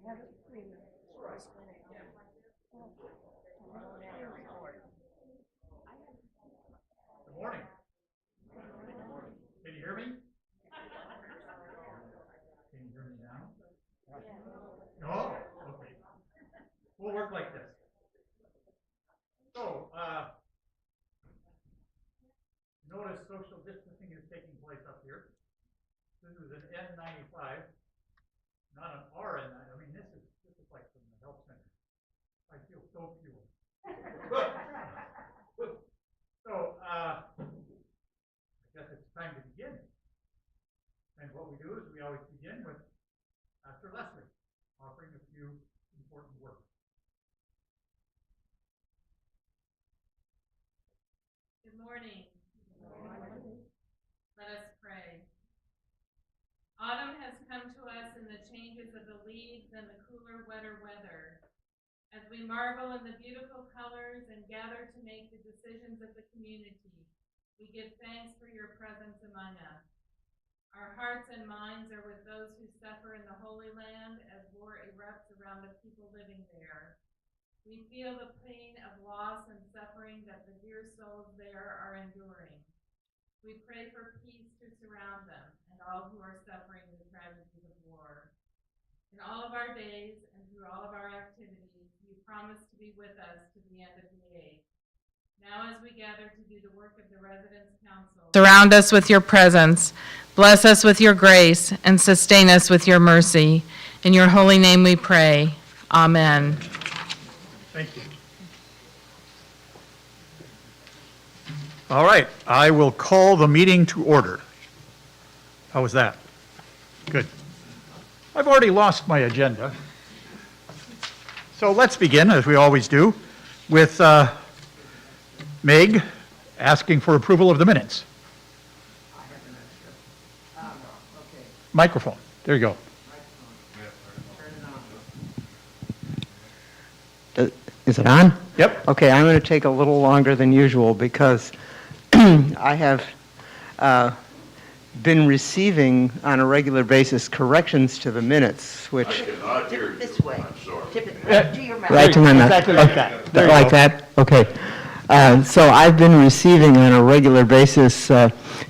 Good morning. Can you hear me? Can you hear me now? Oh, okay. We'll work like this. So, notice social distancing is taking place up here. This is an N95, not an RN. I mean, this is like from the health center. I feel so pure. So, I guess it's time to begin. And what we do is we always begin with Pastor Leslie offering a few important words. Good morning. Good morning. Let us pray. Autumn has come to us in the changes of the leaves and the cooler, wetter weather. As we marvel in the beautiful colors and gather to make the decisions of the community, we give thanks for your presence among us. Our hearts and minds are with those who suffer in the Holy Land as war erupts around the people living there. We feel the pain of loss and suffering that the dear souls there are enduring. We pray for peace to surround them and all who are suffering the tragedies of war. In all of our days and through all of our activities, you promise to be with us to the end of the age. Now as we gather to do the work of the Residence Council, surround us with your presence, bless us with your grace, and sustain us with your mercy. In your holy name we pray. Amen. Thank you. All right, I will call the meeting to order. How was that? Good. I've already lost my agenda. So let's begin, as we always do, with Meg asking for approval of the minutes. Microphone. There you go. Is it on? Yep. Okay, I'm going to take a little longer than usual because I have been receiving on a regular basis corrections to the minutes, which... I cannot hear you. This way. I'm sorry. Tip it right to your mouth. Right to my mouth. Exactly like that. There you Like go. that? Okay. So I've been receiving on a regular basis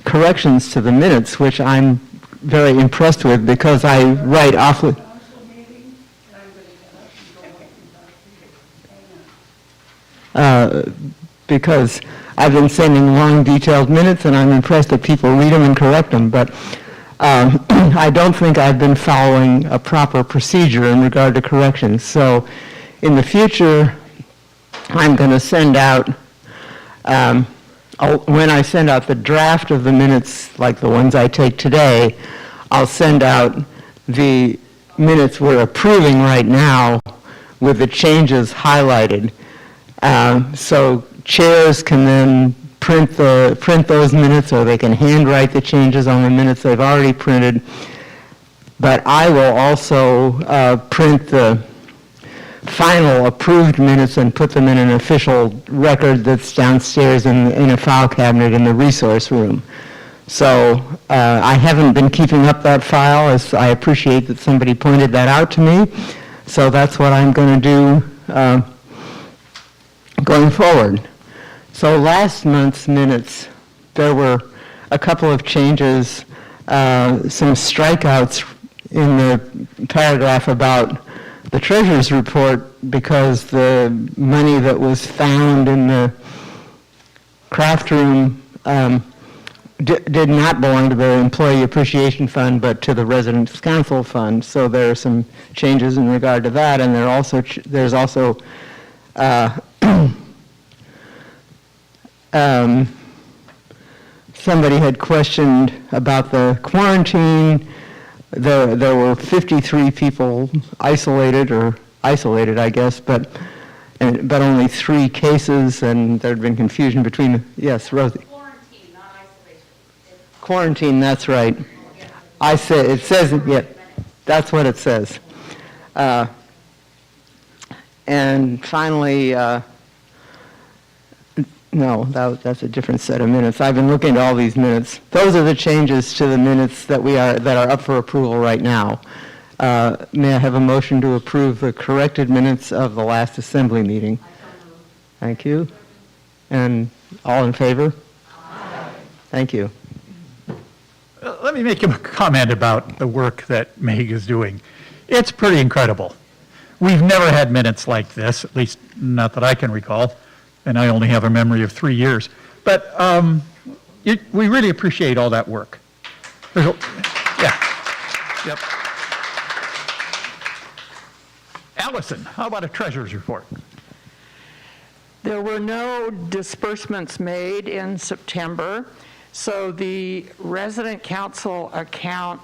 corrections to the minutes, which I'm very impressed with because I write awfully... because I've been sending long, detailed minutes, and I'm impressed that people read them and correct them. But I don't think I've been following a proper procedure in regard to corrections. So in the future, I'm going to send out, when I send out the draft of the minutes, like the ones I take today, I'll send out the minutes we're approving right now with the changes highlighted. So chairs can then print those minutes, or they can handwrite the changes on the minutes they've already printed. But I will also print the final approved minutes and put them in an official record that's downstairs in a file cabinet in the resource room. So I haven't been keeping up that file, as I appreciate that somebody pointed that out to me. So that's what I'm going to do going forward. So last month's minutes, there were a couple of changes, some strikeouts in the paragraph about the treasurer's report because the money that was found in the craft room did not belong to the Employee Appreciation Fund, but to the Residence Council Fund. So there are some changes in regard to that, and there's also somebody had questioned about the quarantine. There were 53 people isolated, I guess, but only 3 cases, and there had been confusion between. Yes, Rosie. Quarantine, not isolation. Quarantine, that's right. It says, yeah, that's what it says. And finally, no, that's a different set of minutes. I've been looking at all these minutes. Those are the changes to the minutes that are up for approval right now. May I have a motion to approve the corrected minutes of the last assembly meeting? Thank you. And all in favor? Thank you. Let me make a comment about the work that Meg is doing. It's pretty incredible. We've never had minutes like this, at least not that I can recall, and I only have a memory of 3 years. But we really appreciate all that work. Yeah. Yep. Allison, how about a treasurer's report? There were no disbursements made in September, so the resident council account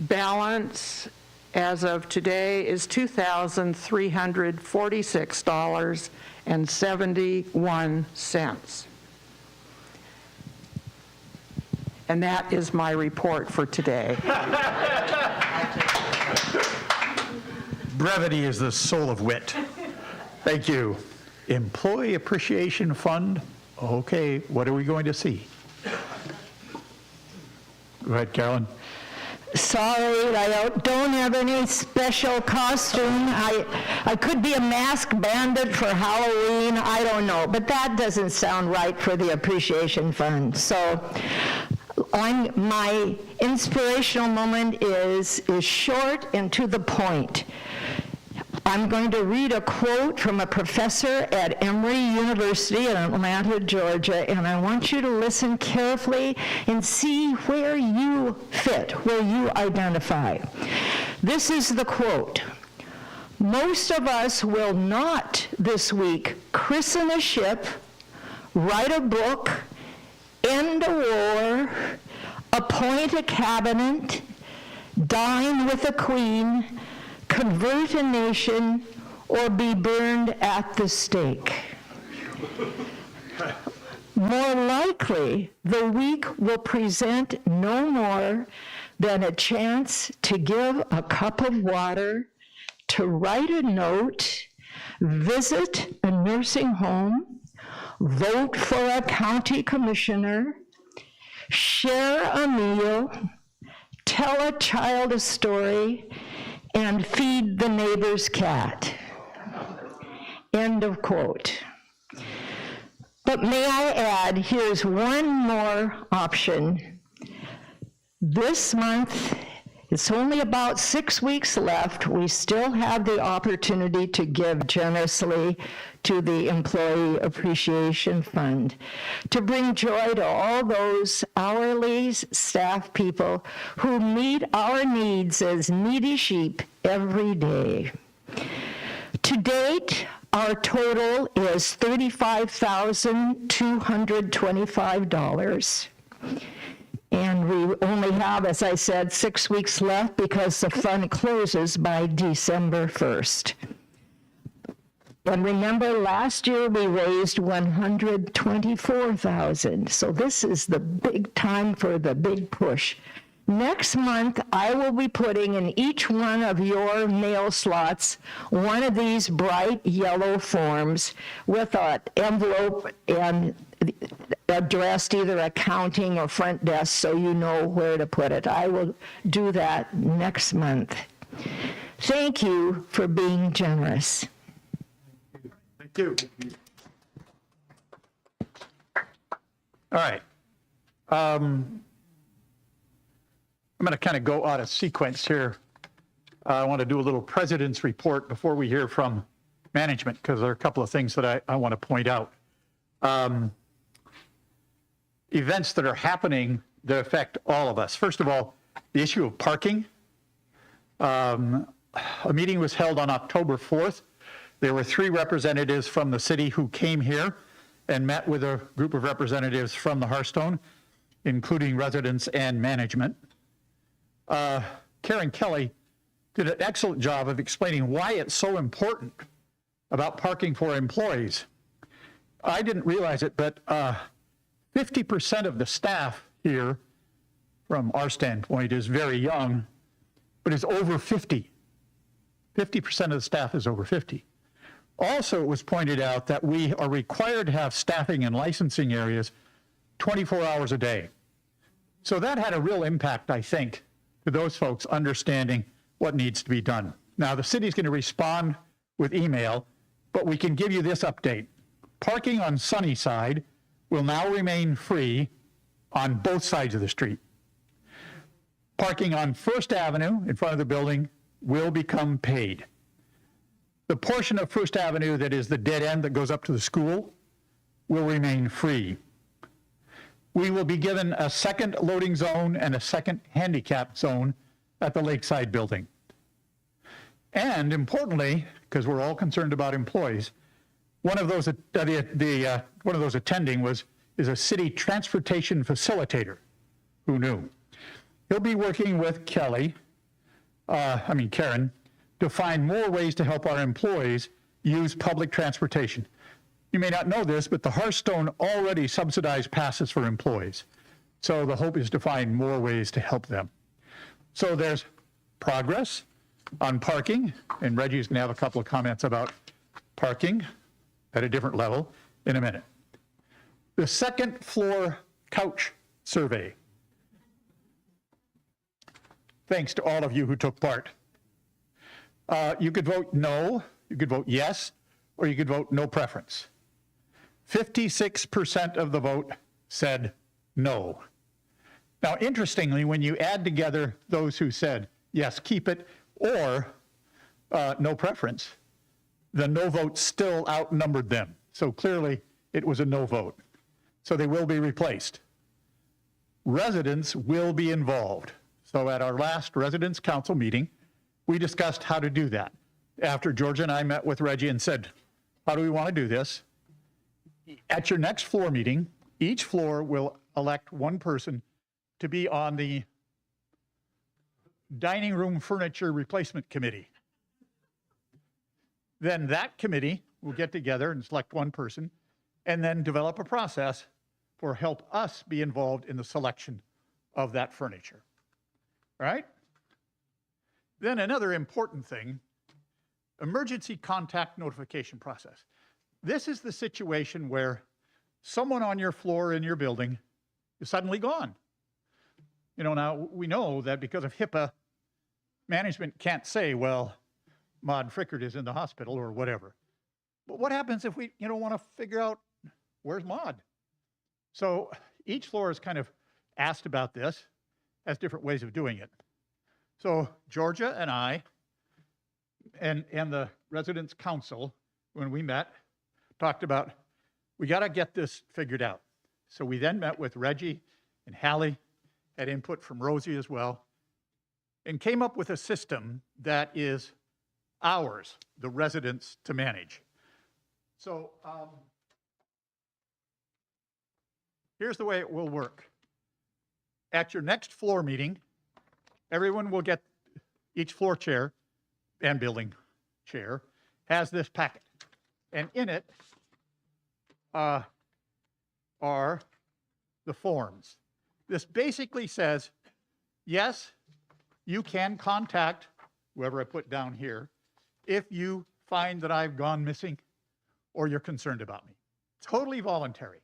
balance as of today is $2,346.71. And that is my report for today. Brevity is the soul of wit. Thank you. Employee Appreciation Fund. Okay, what are we going to see? Go ahead, Carolyn. Sorry, I don't have any special costume. I could be a masked bandit for Halloween, I don't know, but that doesn't sound right for the Appreciation Fund. So my inspirational moment is short and to the point. I'm going to read a quote from a professor at Emory University in Atlanta, Georgia, and I want you to listen carefully and see where you fit, where you identify. This is the quote. Most of us will not this week christen a ship, write a book, end a war, appoint a cabinet, dine with a queen, convert a nation, or be burned at the stake. More likely, the week will present no more than a chance to give a cup of water, to write a note, visit a nursing home, vote for a county commissioner, share a meal, tell a child a story, and feed the neighbor's cat. End of quote. But may I add, here's one more option. This month, it's only about 6 weeks left. We still have the opportunity to give generously to the Employee Appreciation Fund, to bring joy to all those hourly staff people who meet our needs as needy sheep every day. To date, our total is $35,225. And we only have, as I said, 6 weeks left because the fund closes by December 1st. And remember, last year we raised $124,000. So this is the big time for the big push. Next month, I will be putting in each one of your mail slots one of these bright yellow forms with an envelope and addressed either accounting or front desk so you know where to put it. I will do that next month. Thank you for being generous. Thank you. All right. I'm going to kind of go out of sequence here. I want to do a little president's report before we hear from management, because there are a couple of things that I want to point out. Events that are happening that affect all of us. First of all, the issue of parking. A meeting was held on October 4th. There were 3 representatives from the city who came here and met with a group of representatives from the Hearthstone, including residents and management. Karen Kelly did an excellent job of explaining why it's so important about parking for employees. I didn't realize it, but 50% of the staff here, from our standpoint, is very young, but is over 50. 50% of the staff is over 50. Also, it was pointed out that we are required to have staffing in licensing areas 24 hours a day. So that had a real impact, I think, to those folks understanding what needs to be done. Now, the city's going to respond with email, but we can give you this update. Parking on Sunnyside will now remain free on both sides of the street. Parking on First Avenue in front of the building will become paid. The portion of First Avenue that is the dead end that goes up to the school will remain free. We will be given a second loading zone and a second handicap zone at the Lakeside building. And importantly, because we're all concerned about employees, one of those attending is a city transportation facilitator. Who knew? He'll be working with Karen, to find more ways to help our employees use public transportation. You may not know this, but the Hearthstone already subsidized passes for employees. So the hope is to find more ways to help them. So there's progress on parking, and Reggie's going to have a couple of comments about parking at a different level in a minute. The second floor couch survey. Thanks to all of you who took part. You could vote no, you could vote yes, or you could vote no preference. 56% of the vote said no. Now, interestingly, when you add together those who said yes, keep it, or no preference, the no vote still outnumbered them. So clearly, it was a no vote. So they will be replaced. Residents will be involved. So at our last residents' council meeting, we discussed how to do that. After Georgia and I met with Reggie and said, how do we want to do this? At your next floor meeting, each floor will elect one person to be on the dining room furniture replacement committee. Then that committee will get together and select one person and then develop a process for help us be involved in the selection of that furniture. All right? Then another important thing, emergency contact notification process. This is the situation where someone on your floor in your building is suddenly gone. You know, now we know that because of HIPAA, management can't say, well, Maud Frickert is in the hospital or whatever. But what happens if we, want to figure out where's Maud? So each floor is kind of asked about this, has different ways of doing it. So Georgia and I and the residents' council, when we met, talked about, we got to get this figured out. So we then met with Reggie and Hallie, had input from Rosie as well, and came up with a system that is ours, the residents, to manage. So here's the way it will work. At your next floor meeting, everyone will get, each floor chair and building chair has this packet. And in it are the forms. This basically says, yes, you can contact whoever I put down here if you find that I've gone missing or you're concerned about me. Totally voluntary.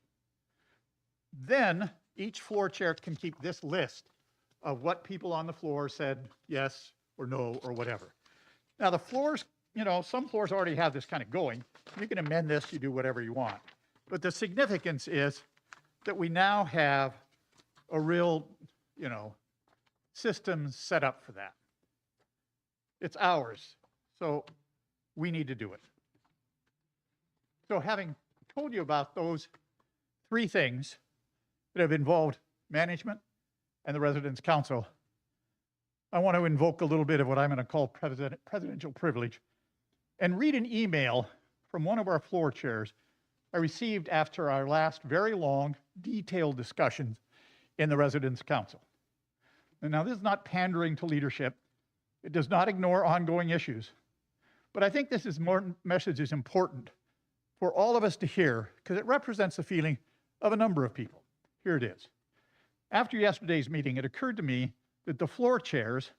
Then each floor chair can keep this list of what people on the floor said yes or no or whatever. Now the floors, some floors already have this kind of going. You can amend this, you do whatever you want. But the significance is that we now have a real, system set up for that. It's ours, so we need to do it. So having told you about those three things that have involved management and the residents' council, I want to invoke a little bit of what I'm going to call presidential privilege and read an email from one of our floor chairs I received after our last very long, detailed discussions in the residents' council. And now this is not pandering to leadership. It does not ignore ongoing issues. But I think this message is important for all of us to hear because it represents the feeling of a number of people. Here it is. After yesterday's meeting, it occurred to me that the floor chairs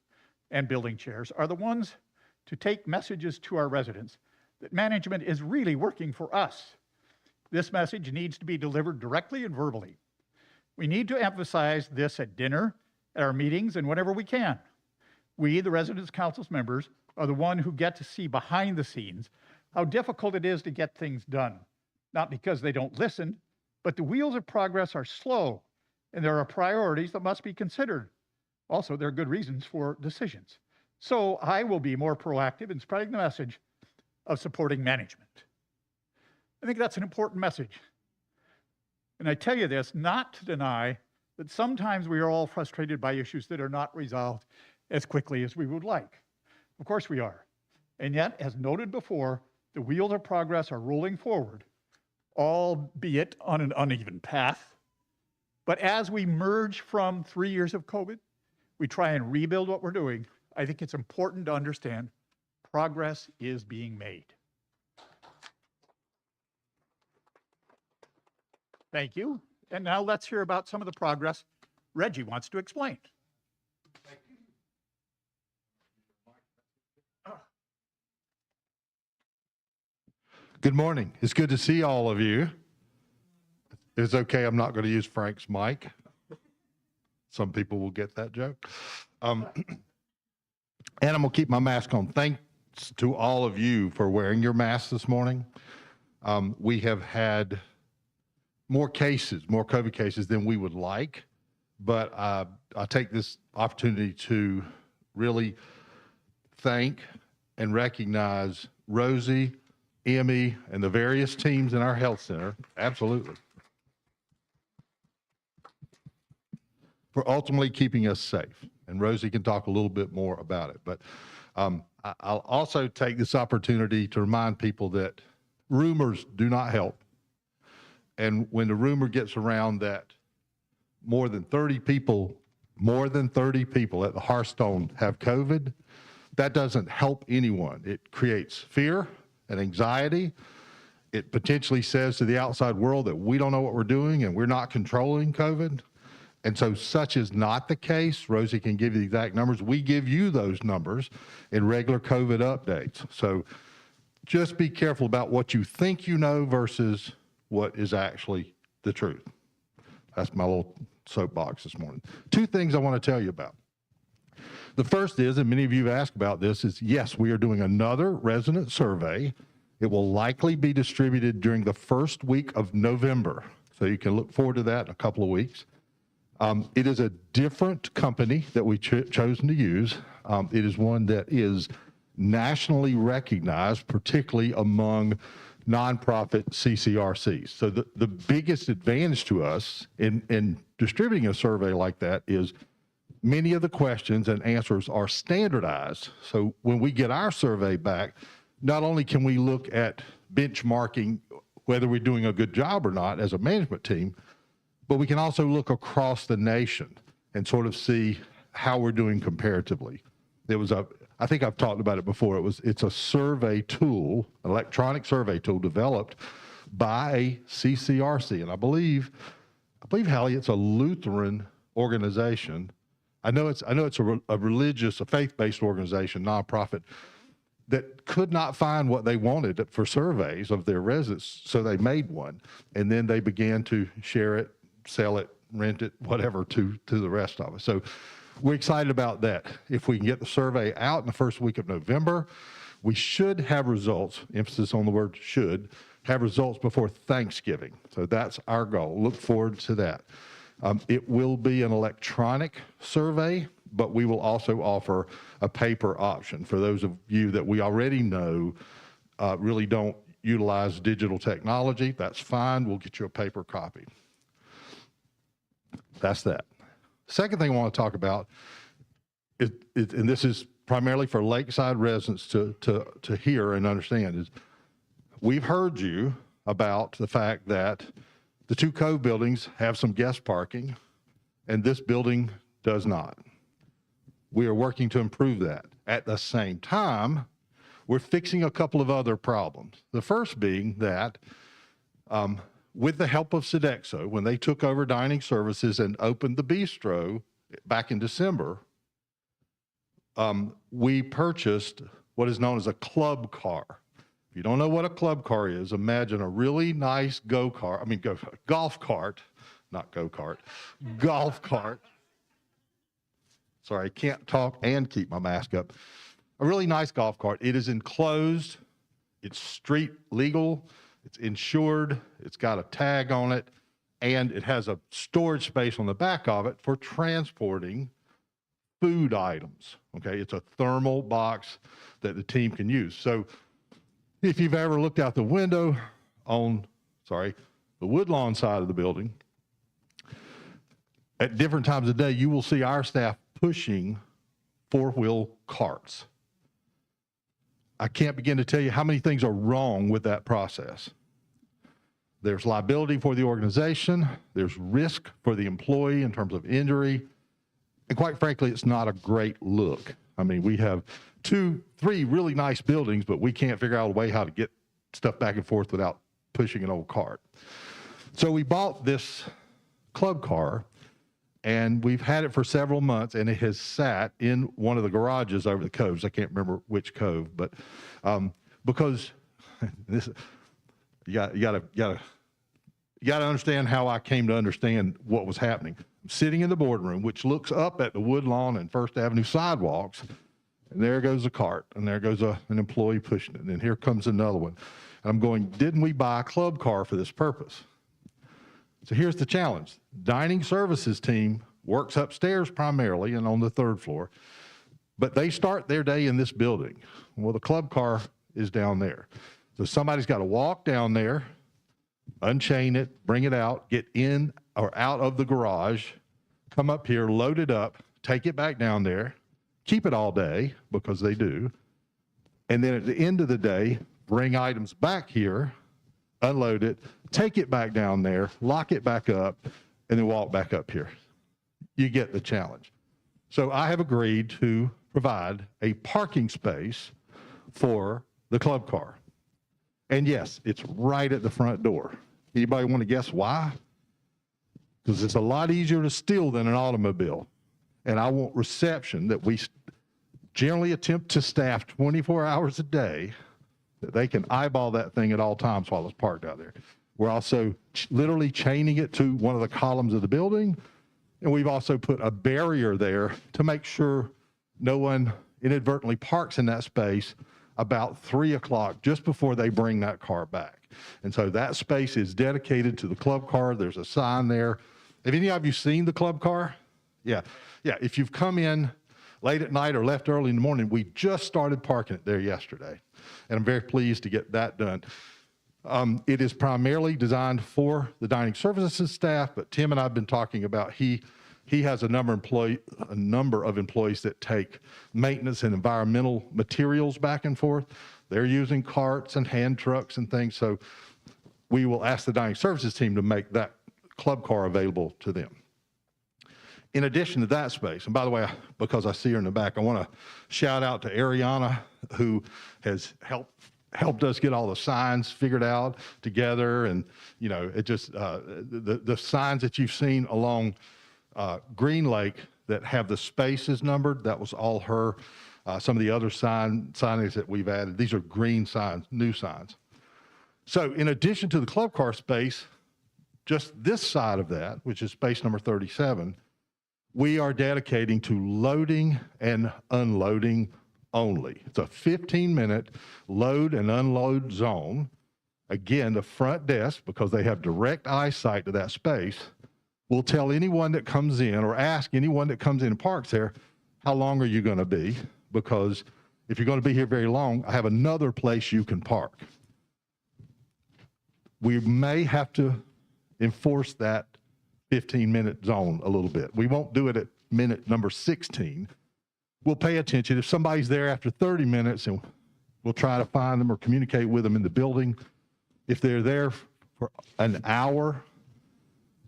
and building chairs are the ones to take messages to our residents that management is really working for us. This message needs to be delivered directly and verbally. We need to emphasize this at dinner, at our meetings, and whenever we can. We, the residents' council's members, are the one who get to see behind the scenes how difficult it is to get things done. Not because they don't listen, but the wheels of progress are slow, and there are priorities that must be considered. Also, there are good reasons for decisions. So I will be more proactive in spreading the message of supporting management. I think that's an important message. And I tell you this not to deny that sometimes we are all frustrated by issues that are not resolved as quickly as we would like. Of course we are. And yet, as noted before, the wheels of progress are rolling forward, albeit on an uneven path. But as we merge from 3 years of COVID, we try and rebuild what we're doing. I think it's important to understand progress is being made. Thank you. And now let's hear about some of the progress Reggie wants to explain. Good morning. It's good to see all of you. It's okay, I'm not going to use Frank's mic. Some people will get that joke. And I'm going to keep my mask on. Thanks to all of you for wearing your masks this morning. We have had more cases, more COVID cases than we would like, but I take this opportunity to really thank and recognize Rosie, Emmy, and the various teams in our health center, absolutely, for ultimately keeping us safe. And Rosie can talk a little bit more about it. But I'll also take this opportunity to remind people that rumors do not help. And when the rumor gets around that more than 30 people at the Hearthstone have COVID, that doesn't help anyone. It creates fear and anxiety. It potentially says to the outside world that we don't know what we're doing and we're not controlling COVID. And so such is not the case. Rosie can give you the exact numbers. We give you those numbers in regular COVID updates. So just be careful about what you think you know versus what is actually the truth. That's my little soapbox this morning. Two things I want to tell you about. The first is, and many of you have asked about this, is yes, we are doing another resident survey. It will likely be distributed during the first week of November. So you can look forward to that in a couple of weeks. It is a different company that we've chosen to use. It is one that is nationally recognized, particularly among nonprofit CCRCs. So the biggest advantage to us in distributing a survey like that is many of the questions and answers are standardized. So when we get our survey back, not only can we look at benchmarking whether we're doing a good job or not as a management team, but we can also look across the nation and sort of see how we're doing comparatively. I think I've talked about it before. It's a survey tool, an electronic survey tool developed by a CCRC, and I believe, Hallie, it's a Lutheran organization. I know it's a religious, a faith-based organization, nonprofit, that could not find what they wanted for surveys of their residents, so they made one, and then they began to share it, sell it, rent it, whatever, to the rest of us. So we're excited about that. If we can get the survey out in the first week of November, we should have results, emphasis on the word should, have results before Thanksgiving. So that's our goal. Look forward to that. It will be an electronic survey, but we will also offer a paper option for those of you that we already know really don't utilize digital technology. That's fine. We'll get you a paper copy. That's that. Second thing I want to talk about is, and this is primarily for Lakeside residents to hear and understand, is we've heard you about the fact that the two Cove buildings have some guest parking and this building does not. We are working to improve that. At the same time, we're fixing a couple of other problems. The first being that with the help of Sodexo, when they took over dining services and opened the bistro back in December, we purchased what is known as a club car. If you don't know what a club car is, imagine a really nice golf cart, not go-kart, golf cart. sorry, I can't talk and keep my mask up. A really nice golf cart. It is enclosed. It's street legal. It's insured. It's got a tag on it. And it has a storage space on the back of it for transporting food items. Okay, it's a thermal box that the team can use. So if you've ever looked out the window on, the Woodlawn side of the building, at different times of day, you will see our staff pushing four-wheel carts. I can't begin to tell you how many things are wrong with that process. There's liability for the organization. There's risk for the employee in terms of injury. And quite frankly, it's not a great look. I mean, we have 2, 3 really nice buildings, but we can't figure out a way how to get stuff back and forth without pushing an old cart. So we bought this club car, and we've had it for several months, and it has sat in one of the garages over the coves. I can't remember which cove, but because this, you got to understand how I came to understand what was happening. I'm sitting in the boardroom, which looks up at the Woodlawn and First Avenue sidewalks, and there goes a cart, and there goes an employee pushing it, and here comes another one. And I'm going, didn't we buy a club car for this purpose? So here's the challenge. Dining services team works upstairs primarily and on the 3rd floor, but they start their day in this building. Well, the club car is down there. So somebody's got to walk down there, unchain it, bring it out, get in or out of the garage, come up here, load it up, take it back down there, keep it all day, because they do, and then at the end of the day, bring items back here, unload it, take it back down there, lock it back up, and then walk back up here. You get the challenge. So I have agreed to provide a parking space for the club car. And yes, it's right at the front door. Anybody want to guess why? Because it's a lot easier to steal than an automobile. And I want reception that we generally attempt to staff 24 hours a day, that they can eyeball that thing at all times while it's parked out there. We're also literally chaining it to one of the columns of the building. And we've also put a barrier there to make sure no one inadvertently parks in that space about 3 o'clock, just before they bring that car back. And so that space is dedicated to the club car. There's a sign there. Have any of you seen the club car? Yeah. If you've come in late at night or left early in the morning, we just started parking it there yesterday. And I'm very pleased to get that done. It is primarily designed for the dining services staff, but Tim and I have been talking about he has a number of employees that take maintenance and environmental materials back and forth. They're using carts and hand trucks and things, so we will ask the dining services team to make that club car available to them. In addition to that space, and by the way, because I see her in the back, I want to shout out to Ariana, who has helped us get all the signs figured out together. And, you know, it just, the signs that you've seen along Green Lake that have the spaces numbered, that was all her. Some of the other signage that we've added, these are green signs, new signs. So in addition to the club car space, just this side of that, which is space number 37, we are dedicating to loading and unloading only. It's a 15-minute load and unload zone. Again, the front desk, because they have direct eyesight to that space, will tell anyone that comes in or ask anyone that comes in and parks there, how long are you going to be? Because if you're going to be here very long, I have another place you can park. We may have to enforce that 15-minute zone a little bit. We won't do it at minute number 16. We'll pay attention. If somebody's there after 30 minutes, and we'll try to find them or communicate with them in the building. If they're there for an hour,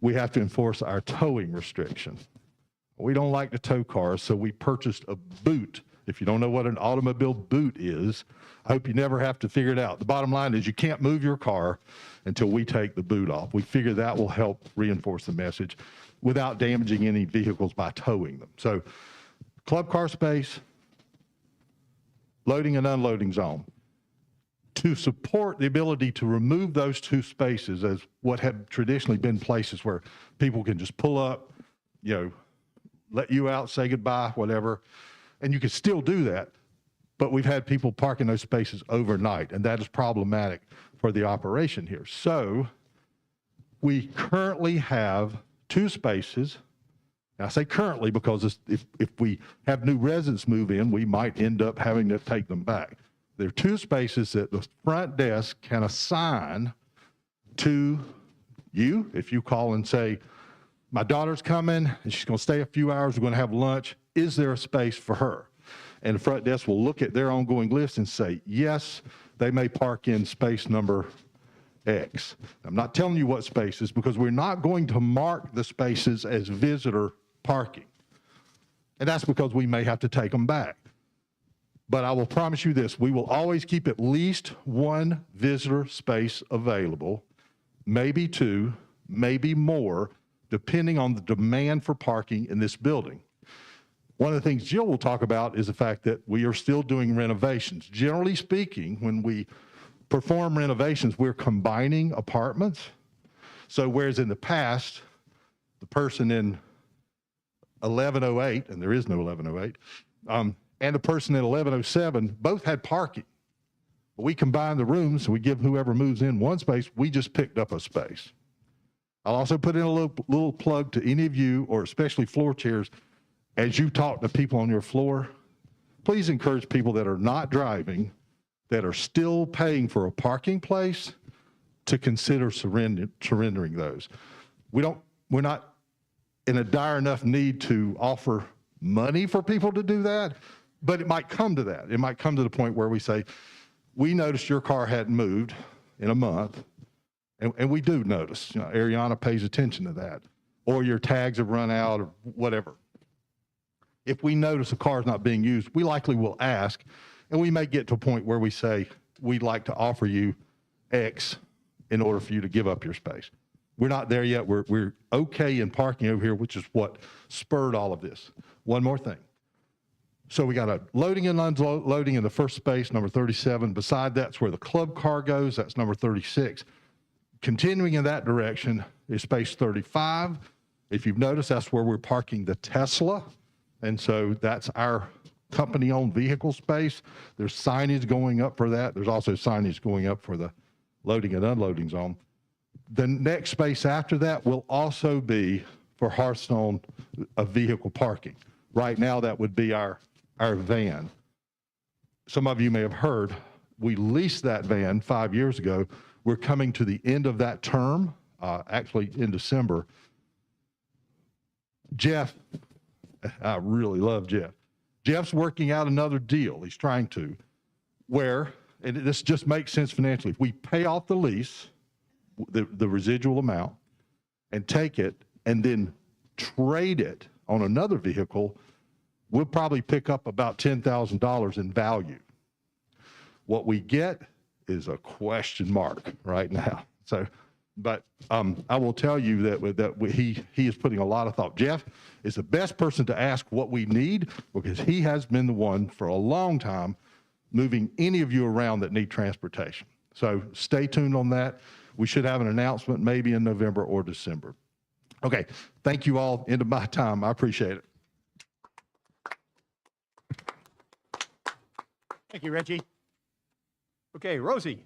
we have to enforce our towing restriction. We don't like to tow cars, so we purchased a boot. If you don't know what an automobile boot is, I hope you never have to figure it out. The bottom line is you can't move your car until we take the boot off. We figure that will help reinforce the message without damaging any vehicles by towing them. So club car space, loading and unloading zone. To support the ability to remove those two spaces as what have traditionally been places where people can just pull up, you know, let you out, say goodbye, whatever. And you can still do that. But we've had people park in those spaces overnight, and that is problematic for the operation here. So we currently have 2 spaces. And I say currently because if we have new residents move in, we might end up having to take them back. There are 2 spaces that the front desk can assign to you. If you call and say, my daughter's coming and she's going to stay a few hours, we're going to have lunch. Is there a space for her? And the front desk will look at their ongoing list and say, yes, they may park in space number X. I'm not telling you what spaces because we're not going to mark the spaces as visitor parking. And that's because we may have to take them back. But I will promise you this, we will always keep at least 1 visitor space available, maybe 2, maybe more, depending on the demand for parking in this building. One of the things Jill will talk about is the fact that we are still doing renovations. Generally speaking, when we perform renovations, we're combining apartments. So whereas in the past, the person in 1108, and there is no 1108, and the person in 1107 both had parking. But we combine the rooms, we give whoever moves in 1 space, we just picked up a space. I'll also put in a little plug to any of you, or especially floor chairs, as you talk to people on your floor, please encourage people that are not driving, that are still paying for a parking place, to consider surrendering those. We're not in a dire enough need to offer money for people to do that, but it might come to that. It might come to the point where we say, we noticed your car hadn't moved in a month, and we do notice, Ariana pays attention to that, or your tags have run out or whatever. If we notice a car is not being used, we likely will ask, and we may get to a point where we say, we'd like to offer you X in order for you to give up your space. We're not there yet. We're okay in parking over here, which is what spurred all of this. One more thing. So we got a loading and unloading in the first space, number 37. Beside that's where the club car goes. That's number 36. Continuing in that direction is space 35. If you've noticed, that's where we're parking the Tesla. And so that's our company-owned vehicle space. There's signage going up for that. There's also signage going up for the loading and unloading zone. The next space after that will also be for Hearthstone vehicle parking. Right now, that would be our van. Some of you may have heard, we leased that van 5 years ago. We're coming to the end of that term, actually in December. Jeff, I really love Jeff. Jeff's working out another deal. He's trying to, where, and this just makes sense financially. If we pay off the lease, the residual amount, and take it and then trade it on another vehicle, we'll probably pick up about $10,000 in value. What we get is a question mark right now. So, but I will tell you that he is putting a lot of thought. Jeff is the best person to ask what we need because he has been the one for a long time moving any of you around that need transportation. So stay tuned on that. We should have an announcement maybe in November or December. Okay, thank you all. End of my time. I appreciate it. Thank you, Reggie. Okay, Rosie.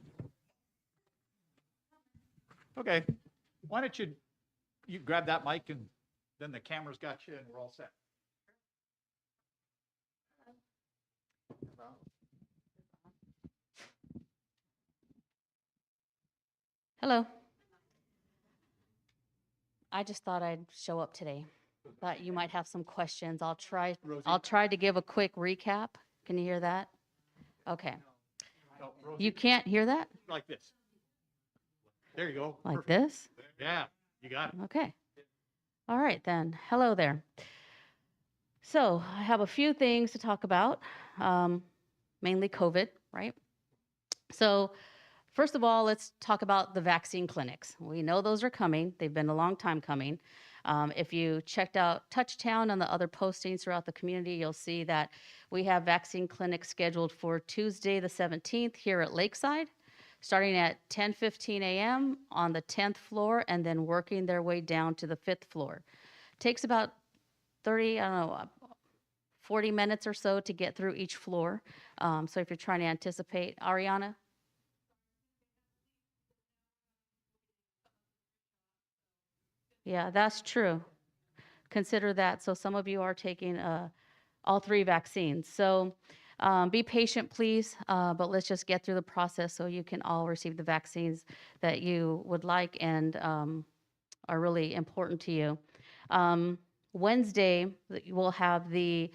Okay, why don't you grab that mic and then the camera's got you and we're all set. Hello. I just thought I'd show up today. Thought you might have some questions. I'll try to give a quick recap. Can you hear that? Okay. No, Rosie, You can't hear that? like this. There you go. Like Perfect. this? Yeah, you got it. Okay. All right then. Hello there. So I have a few things to talk about, mainly COVID, right? So first of all, let's talk about the vaccine clinics. We know those are coming. They've been a long time coming. If you checked out Touchtown and the other postings throughout the community, you'll see that we have vaccine clinics scheduled for Tuesday the 17th here at Lakeside, starting at 10:15 a.m. on the 10th floor and then working their way down to the 5th floor. Takes about 30, I don't know, 40 minutes or so to get through each floor. So if you're trying to anticipate, Ariana? Yeah, that's true. Consider that. So some of you are taking all 3 vaccines. So be patient, please, but let's just get through the process so you can all receive the vaccines that you would like and are really important to you. Wednesday, we'll have the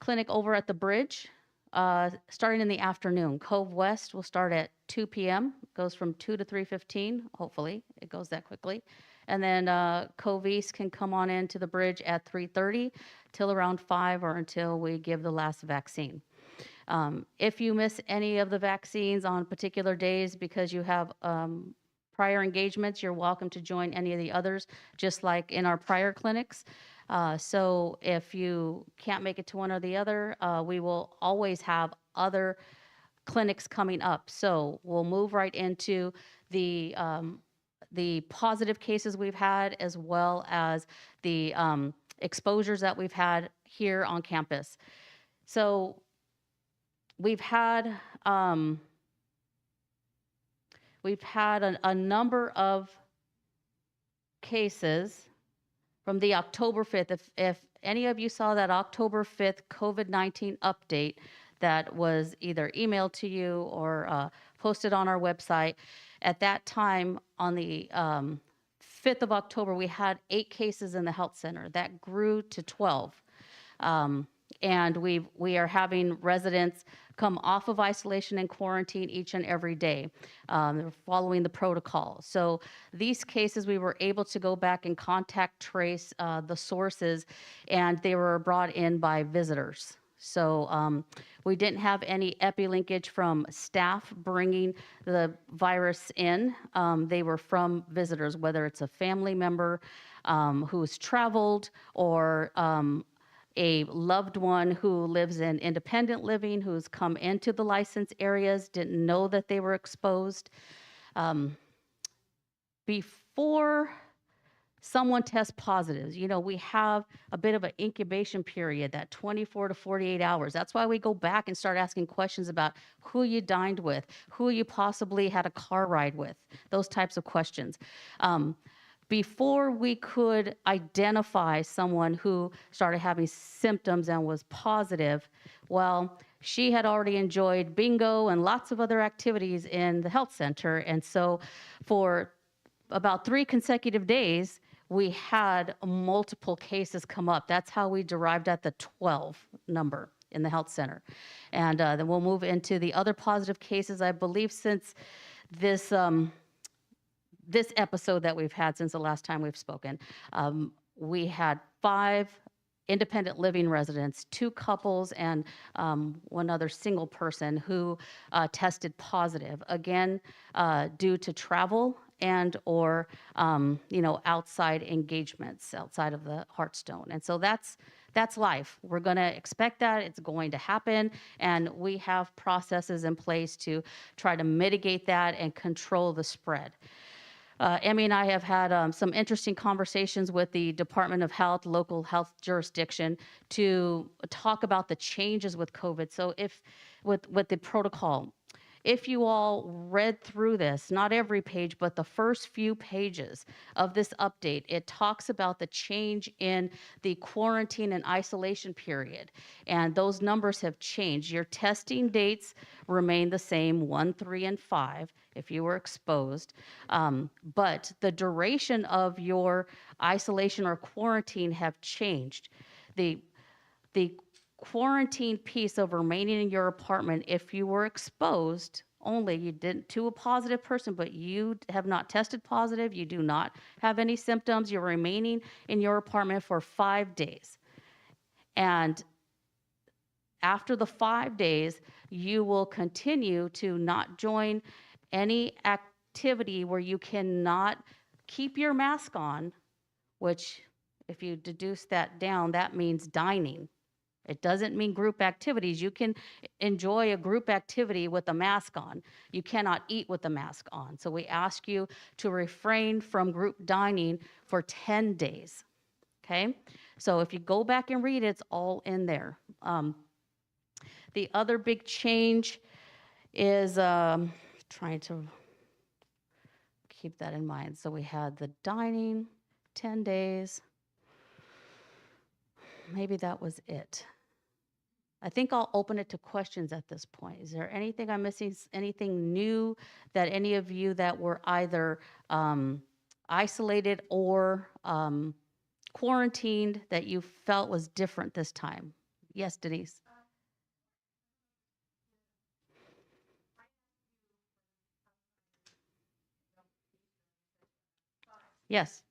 clinic over at the bridge starting in the afternoon. Cove West will start at 2 p.m., goes from 2 to 3:15. Hopefully, it goes that quickly. And then Cove East can come on into the bridge at 3:30 till around 5 or until we give the last vaccine. If you miss any of the vaccines on particular days because you have prior engagements, you're welcome to join any of the others, just like in our prior clinics. So if you can't make it to one or the other, we will always have other clinics coming up. So we'll move right into the positive cases we've had, as well as the exposures that we've had here on campus. So we've had a number of cases from the October 5th. If any of you saw that October 5th COVID-19 update that was either emailed to you or posted on our website, at that time on the 5th of October, we had 8 cases in the health center. That grew to 12. And we are having residents come off of isolation and quarantine each and every day. They're following the protocol. So these cases, we were able to go back and contact trace the sources, and they were brought in by visitors. So we didn't have any epi-linkage from staff bringing the virus in. They were from visitors, whether it's a family member who's traveled or a loved one who lives in independent living, who's come into the licensed areas, didn't know that they were exposed. Before someone tests positive, we have a bit of an incubation period, that 24 to 48 hours. That's why we go back and start asking questions about who you dined with, who you possibly had a car ride with, those types of questions. Before we could identify someone who started having symptoms and was positive, well, she had already enjoyed bingo and lots of other activities in the health center. And so for about 3 consecutive days, we had multiple cases come up. That's how we derived at the 12 number in the health center. And then we'll move into the other positive cases. I believe since this episode that we've had since the last time we've spoken, we had 5 independent living residents, 2 couples, and one other single person who tested positive, again, due to travel and or outside engagements outside of the Hearthstone. And so that's life. We're going to expect that. It's going to happen. And we have processes in place to try to mitigate that and control the spread. Emmy and I have had some interesting conversations with the Department of Health, local health jurisdiction, to talk about the changes with COVID. So with the protocol, if you all read through this, not every page, but the first few pages of this update, it talks about the change in the quarantine and isolation period. And those numbers have changed. Your testing dates remain the same, 1, 3, and 5, if you were exposed. But the duration of your isolation or quarantine have changed. The quarantine piece of remaining in your apartment, if you were exposed only, you didn't to a positive person, but you have not tested positive, you do not have any symptoms, you're remaining in your apartment for 5 days. And after the 5 days, you will continue to not join any activity where you cannot keep your mask on, which if you deduce that down, that means dining. It doesn't mean group activities. You can enjoy a group activity with a mask on. You cannot eat with a mask on. So we ask you to refrain from group dining for 10 days. okay? So if you go back and read it, it's all in there. The other big change is trying to keep that in mind. So we had the dining, 10 days. Maybe that was it. I think I'll open it to questions at this point. Is there anything I'm missing, anything new that any of you that were either isolated or quarantined that you felt was different this time? Yes, Denise? Yes.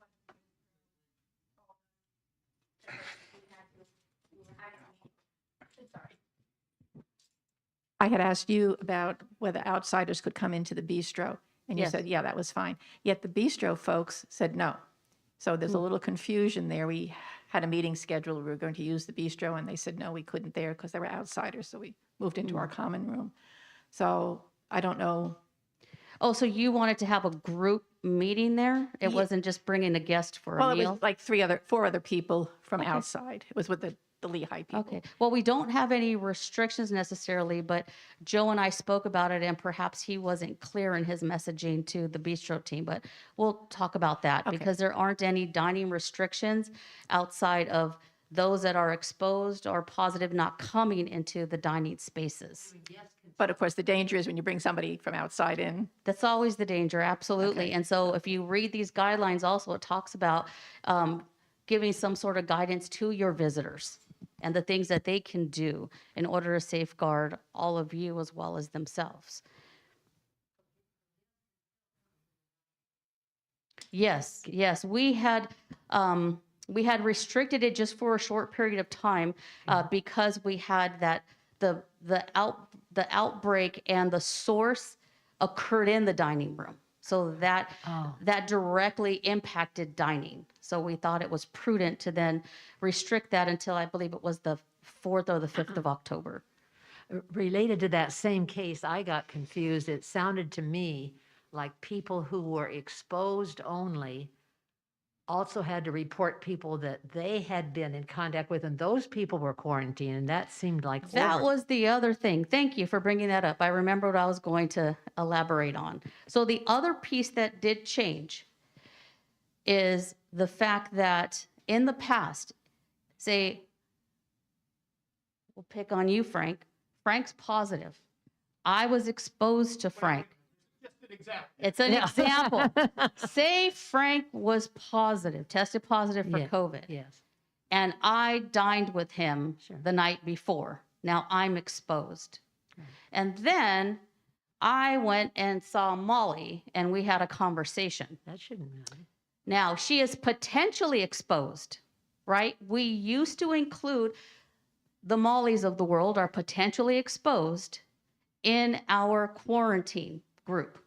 I had asked you about whether outsiders could come into the bistro, and you Yes. said, yeah, that was fine. Yet the bistro folks said no. So there's a Hmm. little confusion there. We had a meeting scheduled, we were going to use the bistro, and they said, no, we couldn't there because they were outsiders, so we moved into our common room. So I don't know. Oh, so you wanted to have a group meeting there? It Ye- wasn't just bringing a guest for a Well, it meal? was like four other people from outside. It was with the Lehigh people. Okay, well, we don't have any restrictions necessarily, but Joe and I spoke about it, and perhaps he wasn't clear in his messaging to the bistro team, but we'll talk about that Okay. because there aren't any dining restrictions outside of those that are exposed or positive not coming into the dining spaces. But of course, the danger is when you bring somebody from outside in. That's always the danger, absolutely. Okay. And so if you read these guidelines also, it talks about giving some sort of guidance to your visitors and the things that they can do in order to safeguard all of you as well as themselves. Yes, yes, we had restricted it just for a short period of time because we had that the outbreak and the source occurred in the dining room. So that directly impacted dining. So we thought it was prudent to then restrict that until I believe it was the 4th or the 5th of October. Related to that same case, I got confused. It sounded to me like people who were exposed only also had to report people that they had been in contact with, and those people were quarantined, and that seemed like That was the other thing. Thank you for bringing that up. I remember what I was going to elaborate on. So the other piece that did change is the fact that in the past, say, we'll pick on you, Frank. Frank's positive. I was exposed to Frank. It's an example. Say Frank was positive, tested positive for Yeah, COVID. yes. And I dined with him Sure. the night before. Now I'm exposed. And then I went and saw Molly and we had a conversation. That shouldn't matter. Now she is potentially exposed, right? We used to include the Mollys of the world are potentially exposed in our quarantine group.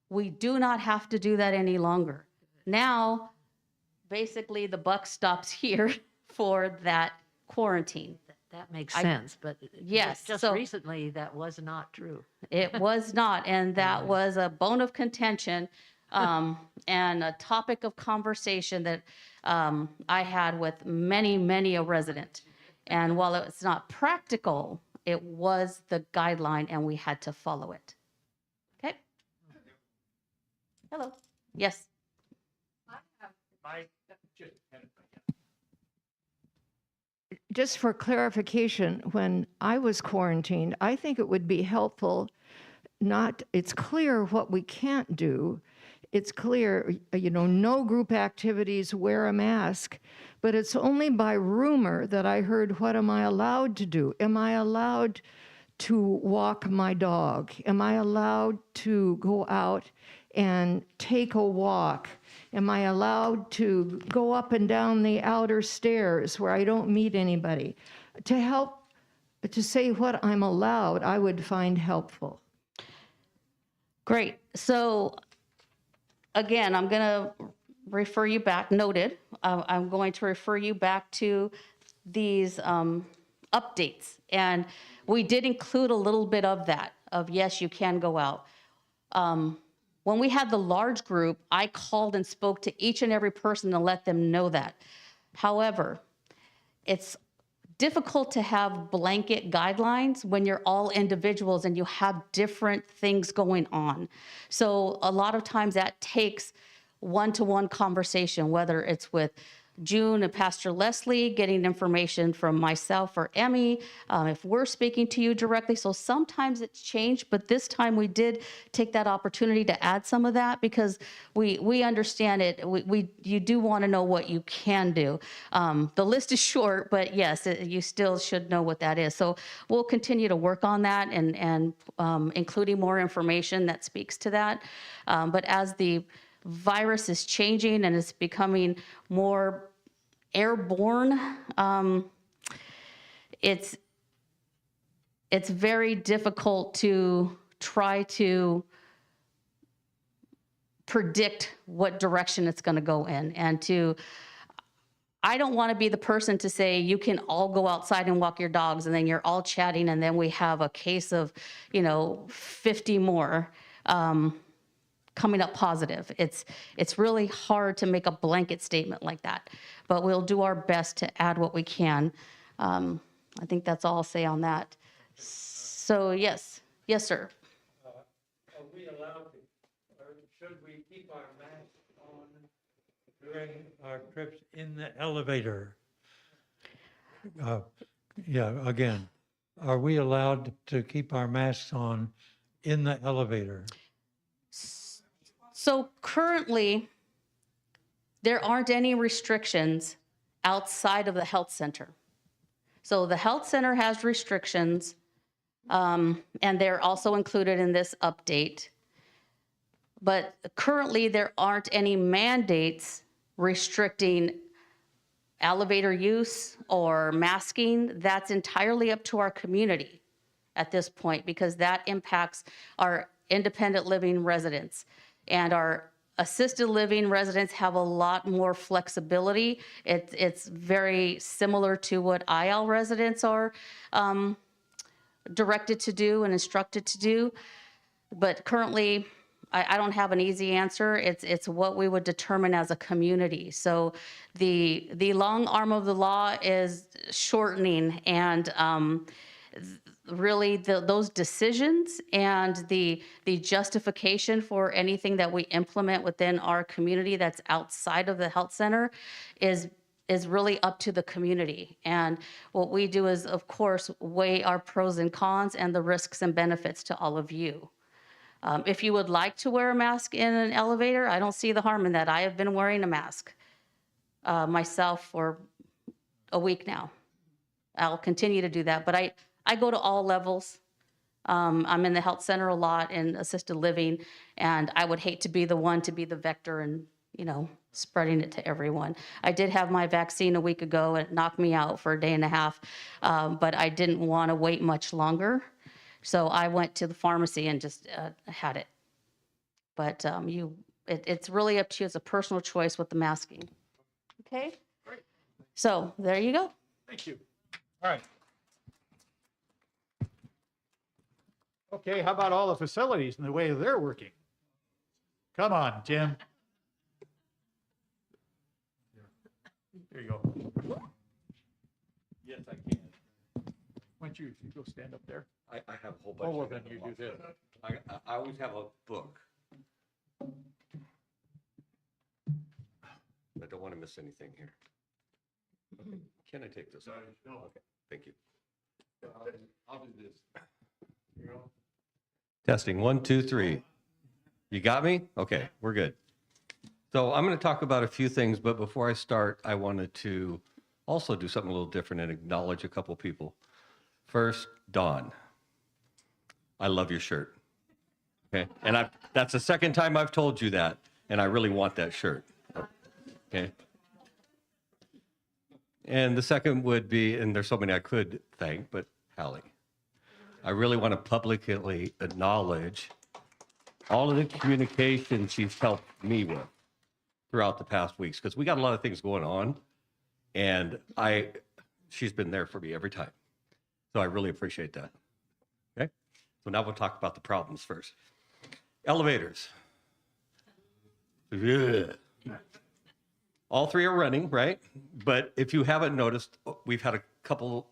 We do not have to do that any longer. Now, basically the buck stops here for that quarantine. That makes sense, but Yes, just so- recently, that was not true. It was not, and that was a bone of contention and a topic of conversation that I had with many a resident. And while it's not practical, it was the guideline and we had to follow it. Okay? Hello. Yes. Just for clarification, when I was quarantined, I think it would be helpful it's clear what we can't do. It's clear, no group activities, wear a mask, but it's only by rumor that I heard, what am I allowed to do? Am I allowed to walk my dog? Am I allowed to go out and take a walk? Am I allowed to go up and down the outer stairs where I don't meet anybody? To say what I'm allowed, I would find helpful. Great. So again, I'm going to refer you back, noted. I'm going to refer you back to these updates. And we did include a little bit of that, of yes, you can go out. When we had the large group, I called and spoke to each and every person to let them know that. However, it's difficult to have blanket guidelines when you're all individuals and you have different things going on. So a lot of times that takes one-to-one conversation, whether it's with June and Pastor Leslie, getting information from myself or Emmy, if we're speaking to you directly. So sometimes it's changed, but this time we did take that opportunity to add some of that because we understand it. You do want to know what you can do. The list is short, but yes, you still should know what that is. So we'll continue to work on that and including more information that speaks to that. But as the virus is changing and it's becoming more airborne, it's very difficult to try to predict what direction it's going to go in. And I don't want to be the person to say you can all go outside and walk your dogs and then you're all chatting and then we have a case of 50 more coming up positive. It's really hard to make a blanket statement like that, but we'll do our best to add what we can. I think that's all I'll say on that. So yes, sir. Are we allowed to, or should we keep our masks on during our trips in the elevator? Again, are we allowed to keep our masks on in the elevator? So currently, there aren't any restrictions outside of the health center. So the health center has restrictions, and they're also included in this update. But currently, there aren't any mandates restricting elevator use or masking. That's entirely up to our community at this point because that impacts our independent living residents. And our assisted living residents have a lot more flexibility. It's very similar to what IL residents are directed to do and instructed to do. But currently, I don't have an easy answer. It's what we would determine as a community. So the long arm of the law is shortening, and really those decisions and the justification for anything that we implement within our community that's outside of the health center is really up to the community. And what we do is, of course, weigh our pros and cons and the risks and benefits to all of you. If you would like to wear a mask in an elevator, I don't see the harm in that. I have been wearing a mask myself for a week now. I'll continue to do that, but I go to all levels. I'm in the health center a lot in assisted living, and I would hate to be the one to be the vector and, spreading it to everyone. I did have my vaccine a week ago, and it knocked me out for a day and a half, but I didn't want to wait much longer. So I went to the pharmacy and just had it. But it's really up to you. It's a personal choice with the masking. Okay? Great. So there you go. Thank you. All right. Okay, how about all the facilities and the way they're working? Come on, Tim. There you go. Yes, I can. Why don't you go stand up there? I have a whole bunch. Oh, well, of then them you to do watch. this. I always have a book. I don't want to miss anything here. Okay. Can I take this? No. Okay, thank you. I'll do this. Here you go. Testing, 1, 2, 3. You got me? Okay, we're good. So I'm going to talk about a few things, but before I start, I wanted to also do something a little different and acknowledge a couple people. First, Dawn. I love your shirt. Okay, and that's the second time I've told you that, and I really want that shirt. Okay. And the second would be, and there's so many I could thank, but Hallie. I really want to publicly acknowledge all of the communication she's helped me with throughout the past weeks, because we got a lot of things going on, and she's been there for me every time. So I really appreciate that. Okay, so now we'll talk about the problems first. Elevators. Yeah. All three are running, right? But if you haven't noticed, we've had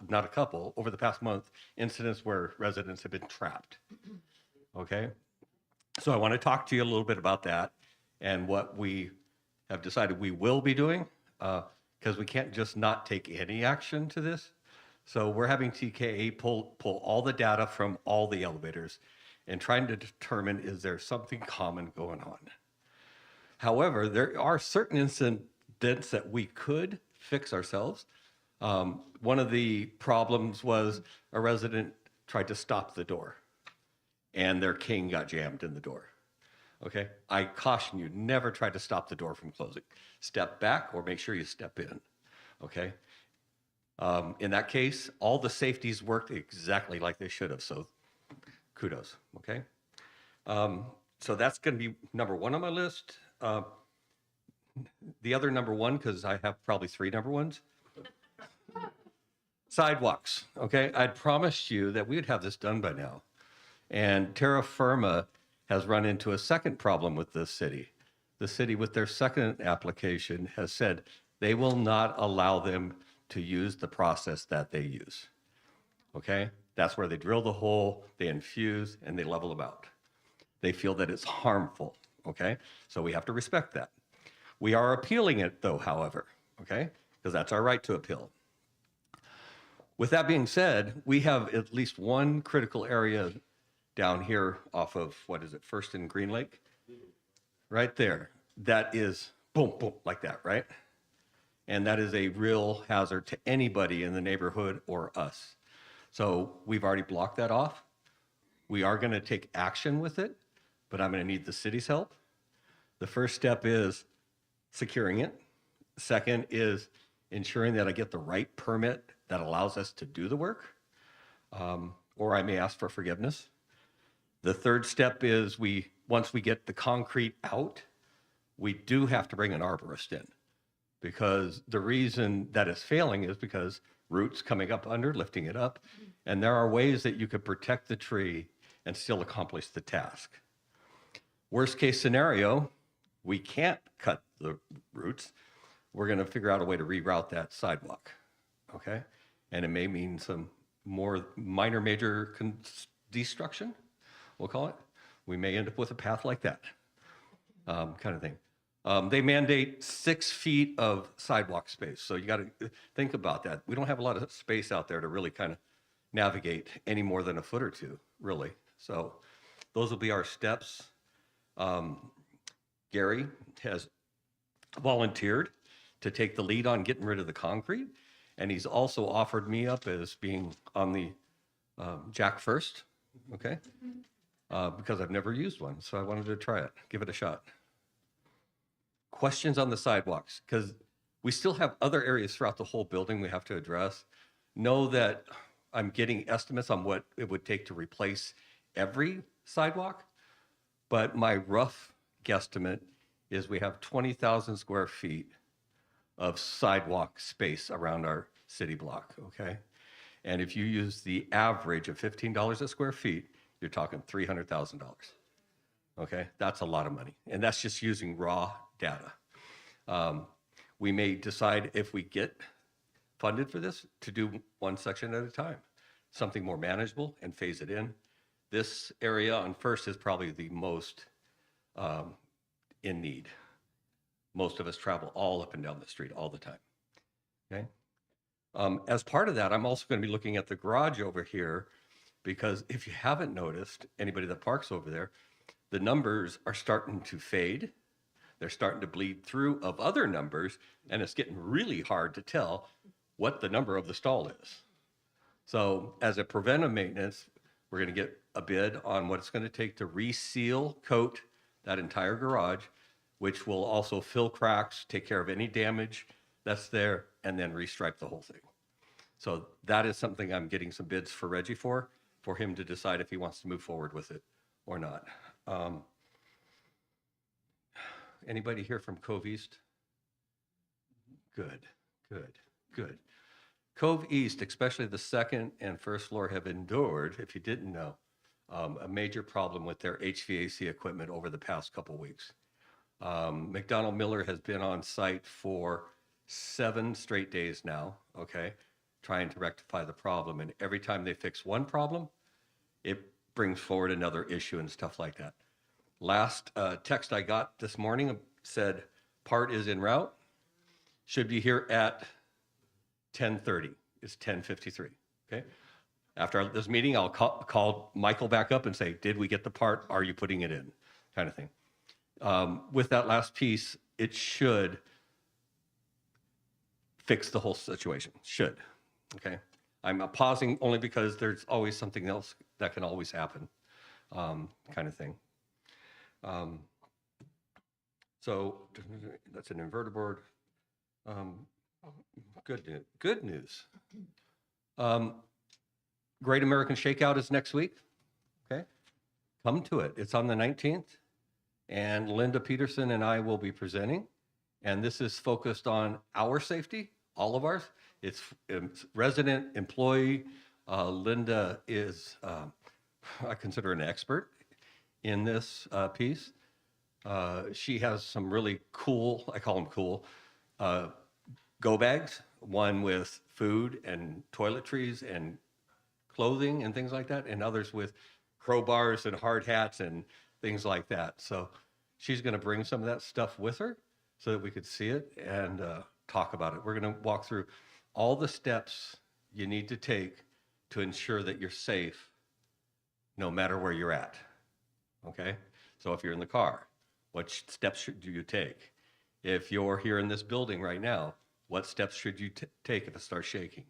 not a couple, over the past month, incidents where residents have been trapped. Okay? So I want to talk to you a little bit about that and what we have decided we will be doing, because we can't just not take any action to this. So we're having TKA pull all the data from all the elevators and trying to determine, is there something common going on? However, there are certain incidents that we could fix ourselves. One of the problems was a resident tried to stop the door and their cane got jammed in the door. Okay, I caution you, never try to stop the door from closing. Step back or make sure you step in, okay? In that case, all the safeties worked exactly like they should have, so kudos, okay? So that's gonna be number one on my list. The other number one, because I have probably three number ones. Sidewalks, okay? I'd promised you that we would have this done by now. And terra firma has run into a second problem with this city. The city, with their second application, has said they will not allow them to use the process that they use. Okay? That's where they drill the hole, they infuse, and they level them out. They feel that it's harmful. Okay? So we have to respect that. We are appealing it, though, however. Okay? Because that's our right to appeal. With that being said, we have at least one critical area down here off of, what is it, First and Green Lake? Right there. That is boom, boom, like that, right? And that is a real hazard to anybody in the neighborhood or us. So we've already blocked that off. We are going to take action with it, but I'm going to need the city's help. The first step is securing it. Second is ensuring that I get the right permit that allows us to do the work, or I may ask for forgiveness. The third step is once we get the concrete out, we do have to bring an arborist in, because the reason that it's failing is because roots coming up under, lifting it up, and there are ways that you could protect the tree and still accomplish the task. Worst case scenario, we can't cut the roots. We're going to figure out a way to reroute that sidewalk, okay? And it may mean some more minor major destruction, we'll call it. We may end up with a path like that, kind of thing. They mandate 6 feet of sidewalk space. So you got to think about that. We don't have a lot of space out there to really kind of navigate any more than a foot or two, really. So those will be our steps. Gary has volunteered to take the lead on getting rid of the concrete. And he's also offered me up as being on the Jack first, okay? Because I've never used one, so I wanted to try it, give it a shot. Questions on the sidewalks, because we still have other areas throughout the whole building we have to address. Know that I'm getting estimates on what it would take to replace every sidewalk, but my rough guesstimate is we have 20,000 square feet of sidewalk space around our city block, okay? And if you use the average of $15 a square feet, you're talking $300,000, okay? That's a lot of money, and that's just using raw data. We may decide, if we get funded for this, to do one section at a time, something more manageable, and phase it in. This area on First is probably the most in need. Most of us travel all up and down the street all the time, okay? As part of that, I'm also going to be looking at the garage over here, because if you haven't noticed, anybody that parks over there, the numbers are starting to fade. They're starting to bleed through of other numbers, and it's getting really hard to tell what the number of the stall is. So as a preventive maintenance, we're going to get a bid on what it's going to take to reseal, coat that entire garage, which will also fill cracks, take care of any damage that's there, and then restripe the whole thing. So that is something I'm getting some bids for Reggie for him to decide if he wants to move forward with it or not. Anybody here from Cove East? Good, good, good. Cove East, especially the second and first floor, have endured, if you didn't know, a major problem with their HVAC equipment over the past couple weeks. McDonald Miller has been on site for 7 straight days now, okay, trying to rectify the problem. And every time they fix one problem, it brings forward another issue and stuff like that. Last text I got this morning said, part is en route, should be here at 10:30. It's 10:53, okay? After this meeting, I'll call Michael back up and say, did we get the part? Are you putting it in? Kind of thing. With that last piece, it should fix the whole situation. Should, okay? I'm pausing only because there's always something else that can always happen, kind of thing. So that's an inverter board. Good news. Great American Shakeout is next week, okay? Come to it. It's on the 19th, and Linda Peterson and I will be presenting, and this is focused on our safety, all of ours. It's resident, employee. Linda is, I consider an expert in this piece. She has some really cool, I call them cool, go bags, one with food and toiletries and clothing and things like that, and others with crowbars and hard hats and things like that. So she's going to bring some of that stuff with her so that we could see it and talk about it. We're going to walk through all the steps you need to take to ensure that you're safe no matter where you're at, okay? So if you're in the car, what steps should you take? If you're here in this building right now, what steps should you take if it starts shaking?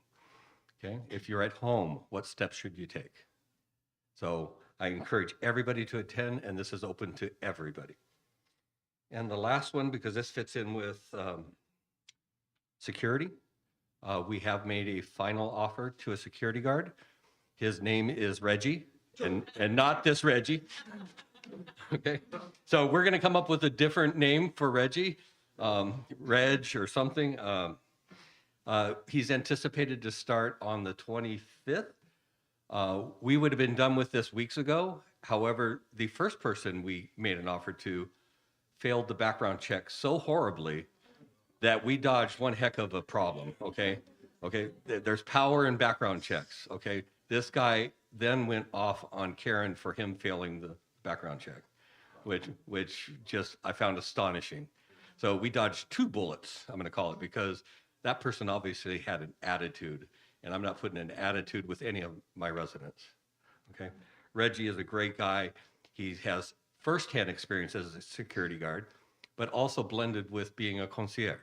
Okay, if you're at home, what steps should you take? So I encourage everybody to attend, and this is open to everybody. And the last one, because this fits in with security, we have made a final offer to a security guard. His name is Reggie, and not this Reggie. Okay, so we're going to come up with a different name for Reggie, Reg or something. He's anticipated to start on the 25th. We would have been done with this weeks ago. However, the first person we made an offer to failed the background check so horribly that we dodged one heck of a problem, okay? Okay, there's power in background checks, okay? This guy then went off on Karen for him failing the background check, which just I found astonishing. So we dodged 2 bullets, I'm gonna call it, because that person obviously had an attitude, and I'm not putting an attitude with any of my residents, okay? Reggie is a great guy. He has firsthand experience as a security guard, but also blended with being a concierge,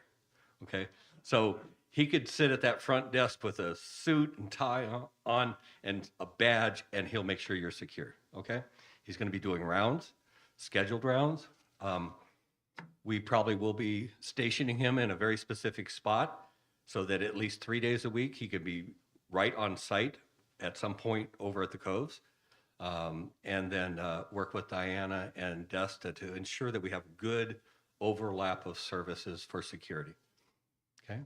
okay? So he could sit at that front desk with a suit and tie on and a badge, and he'll make sure you're secure, okay? He's gonna be doing rounds, scheduled rounds. We probably will be stationing him in a very specific spot so that at least 3 days a week, he could be right on site at some point over at the Coves. And then work with Diana and Desta to ensure that we have good overlap of services for security. Okay.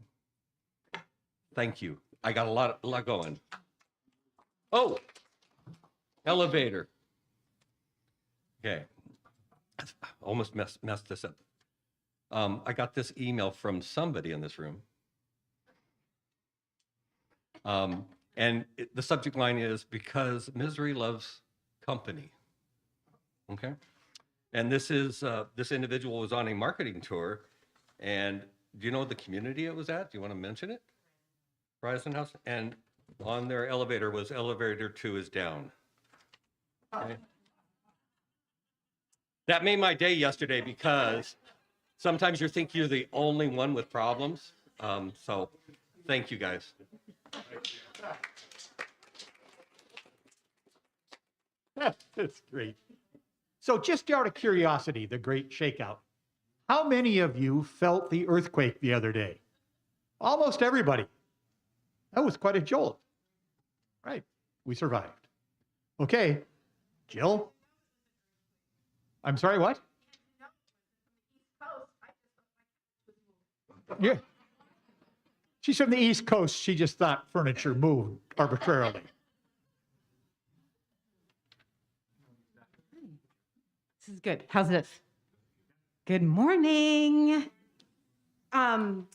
Thank you. I got a lot going. Oh, elevator. Okay. Almost messed this up. I got this email from somebody in this room. And the subject line is because misery loves company. Okay. And this is, this individual was on a marketing tour, and do you know the community it was at? Do you want to mention it? Horizon House? And on their elevator was elevator 2 is down. Okay. That made my day yesterday because sometimes you think you're the only one with problems. So thank you guys. That's great. So just out of curiosity, the great shakeout, how many of you felt the earthquake the other day? Almost everybody. That was quite a jolt. Right, we survived. Okay, Jill? I'm sorry, what? Yeah. She's from the East Coast. She just thought furniture moved arbitrarily. This is good. How's this? Good morning. I'm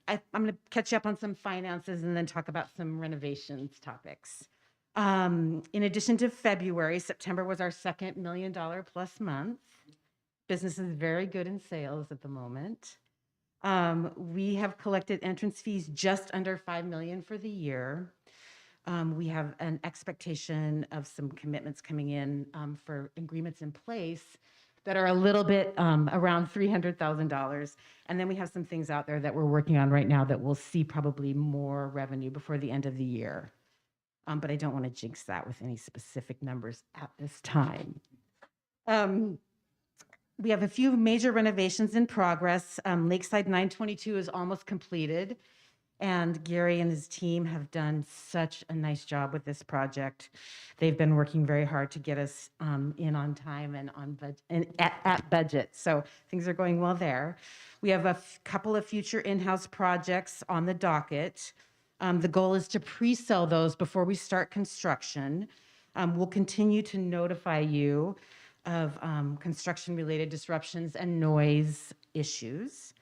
going to catch you up on some finances and then talk about some renovations topics. In addition to February, September was our second $1 million plus month. Business is very good in sales at the moment. We have collected entrance fees just under $5 million for the year. We have an expectation of some commitments coming in for agreements in place that are a little bit around $300,000. And then we have some things out there that we're working on right now that we'll see probably more revenue before the end of the year. But I don't want to jinx that with any specific numbers at this time. We have a few major renovations in progress. Lakeside 922 is almost completed. And Gary and his team have done such a nice job with this project. They've been working very hard to get us in on time and at budget. So things are going well there. We have a couple of future in-house projects on the docket. The goal is to pre-sell those before we start construction. We'll continue to notify you of construction-related disruptions and noise issues.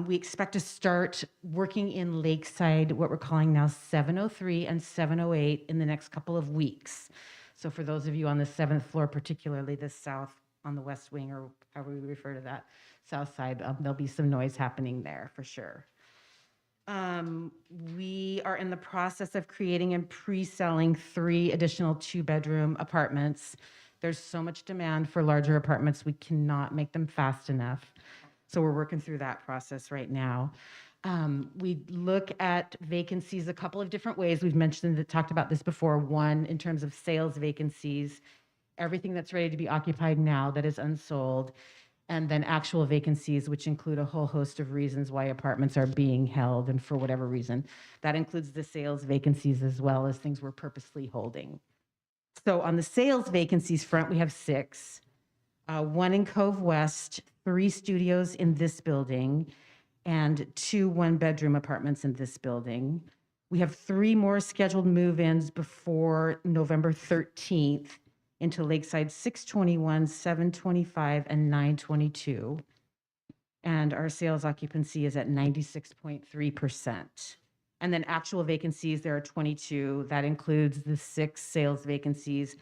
We expect to start working in Lakeside, what we're calling now 703 and 708 in the next couple of weeks. So for those of you on the 7th floor, particularly the south on the west wing, or however we refer to that, south side, there'll be some noise happening there for sure. We are in the process of creating and pre-selling 3 additional 2-bedroom apartments. There's so much demand for larger apartments, we cannot make them fast enough. So we're working through that process right now. We look at vacancies a couple of different ways. We've talked about this before. One, in terms of sales vacancies, everything that's ready to be occupied now that is unsold, and then actual vacancies, which include a whole host of reasons why apartments are being held and for whatever reason. That includes the sales vacancies as well as things we're purposely holding. So on the sales vacancies front, we have 6. 1 in Cove West, 3 studios in this building, and 2 1-bedroom apartments in this building. We have 3 more scheduled move-ins before November 13th into Lakeside 621, 725, and 922. And our sales occupancy is at 96.3%. And then actual vacancies, there are 22. That includes the 6 sales vacancies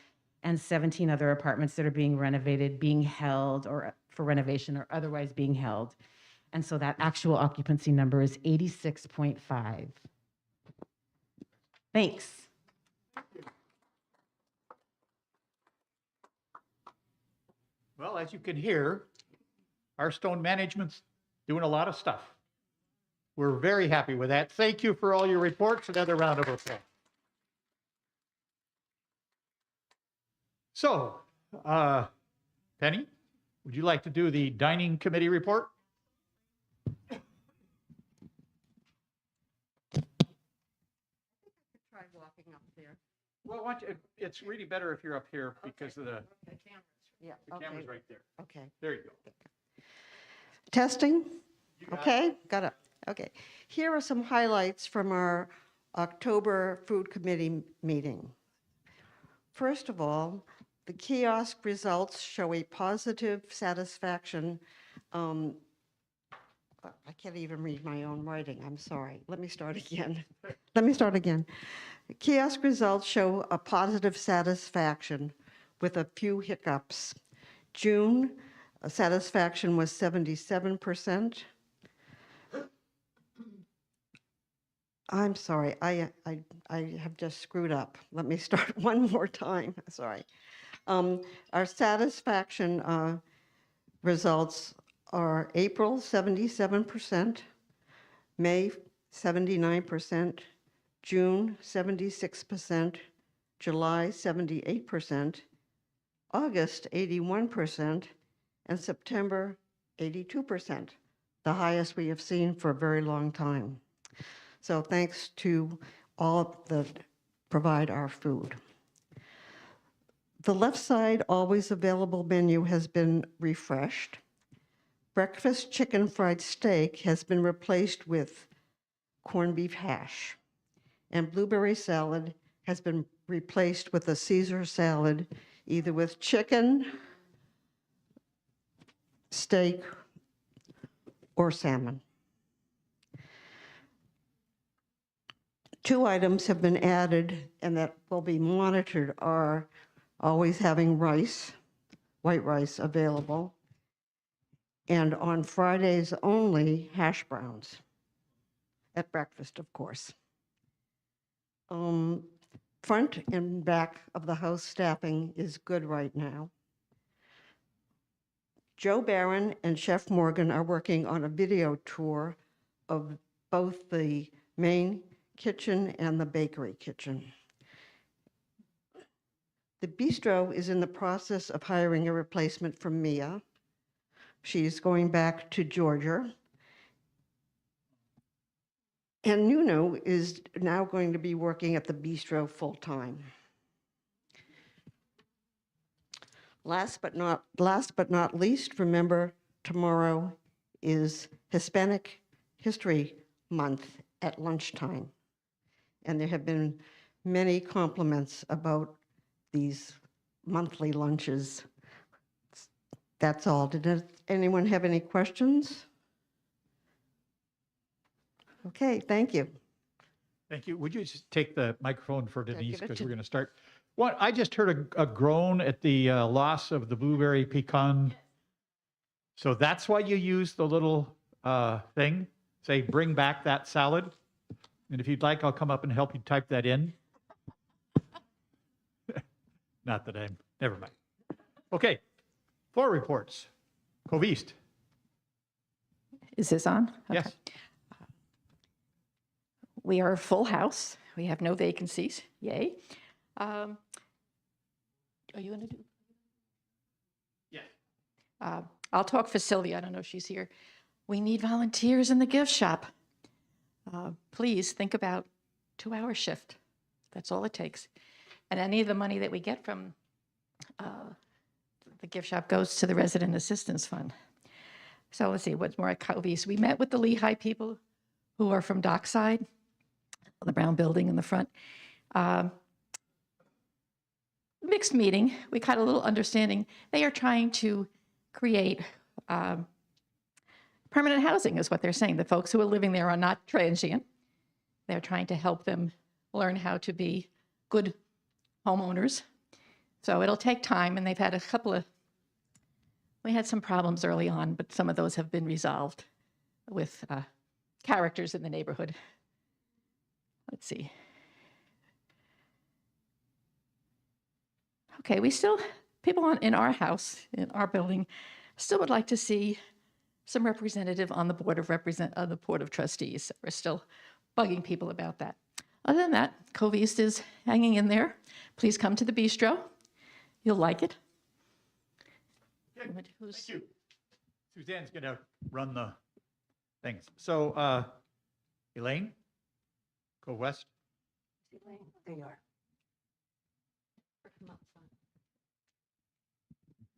and 17 other apartments that are being renovated, being held, or for renovation, or otherwise being held. And so that actual occupancy number is 86.5. Thanks. Well, as you can hear, Hearthstone management's doing a lot of stuff. We're very happy with that. Thank you for all your reports. Another round of applause. So, Penny, would you like to do the dining committee report? Try walking up there. Well, it's really better if you're up here because of the camera's right there. Okay. There you go. Testing? Okay, got it. Okay. Here are some highlights from our October Food Committee meeting. First of all, the kiosk results show a positive satisfaction. I can't even read my own writing. I'm sorry. Let me start again. The kiosk results show a positive satisfaction with a few hiccups. June, satisfaction was 77%. I'm sorry, I have just screwed up. Let me start one more time, sorry. Our satisfaction results are April, 77%, May, 79%, June, 76%, July, 78%, August, 81%, and September, 82%, the highest we have seen for a very long time. So thanks to all that provide our food. The left side always available menu has been refreshed. Breakfast chicken fried steak has been replaced with corned beef hash. And blueberry salad has been replaced with a Caesar salad, either with chicken steak, or salmon. 2 items have been added and that will be monitored are always having rice, white rice available, and on Fridays only, hash browns, at breakfast, of course. Front and back of the house staffing is good right now. Joe Barron and Chef Morgan are working on a video tour of both the main kitchen and the bakery kitchen. The bistro is in the process of hiring a replacement for Mia. She's going back to Georgia. And Nuno is now going to be working at the bistro full-time. Last but not least, remember tomorrow is Hispanic History Month at lunchtime. And there have been many compliments about these monthly lunches. That's all. Did anyone have any questions? Okay, thank you. Thank you. Would you just take the microphone for Denise, give it because to- we're going to start. What, I just heard a groan at the loss of the blueberry pecan. So that's why you use the little thing, say, bring back that salad. And if you'd like, I'll come up and help you type that in. Not that I'm, never mind. Okay, floor reports. Cove East. Is this on? Okay. Yes. We are a full house. We have no vacancies. Yay. Are you going to do? Yeah. I'll talk for Sylvia. I don't know if she's here. We need volunteers in the gift shop. Please think about 2-hour shift. That's all it takes. And any of the money that we get from the gift shop goes to the Resident Assistance Fund. So let's see, what's more at Cove East? We met with the Lehigh people who are from Dockside, the brown building in the front. Mixed meeting. We got a little understanding. They are trying to create permanent housing, is what they're saying. The folks who are living there are not transient. They're trying to help them learn how to be good homeowners. So it'll take time, and they've had we had some problems early on, but some of those have been resolved with characters in the neighborhood. Let's see. Okay, people in our house, in our building, still would like to see some representative on the board of trustees. We're still bugging people about that. Other than that, Cove East is hanging in there. Please come to the bistro. You'll like it. Thank you. Suzanne's going to run the things. So, Elaine, Cove West. There you are.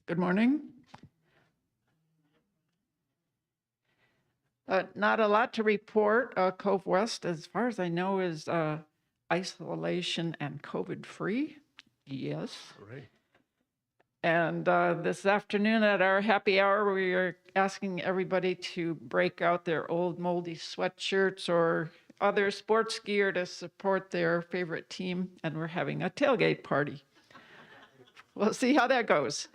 Good morning. Not a lot to report. Cove West, as far as I know, is isolation and COVID-free. Yes. Great. And this afternoon at our happy hour, we are asking everybody to break out their old moldy sweatshirts or other sports gear to support their favorite team. And we're having a tailgate party. We'll see how that goes.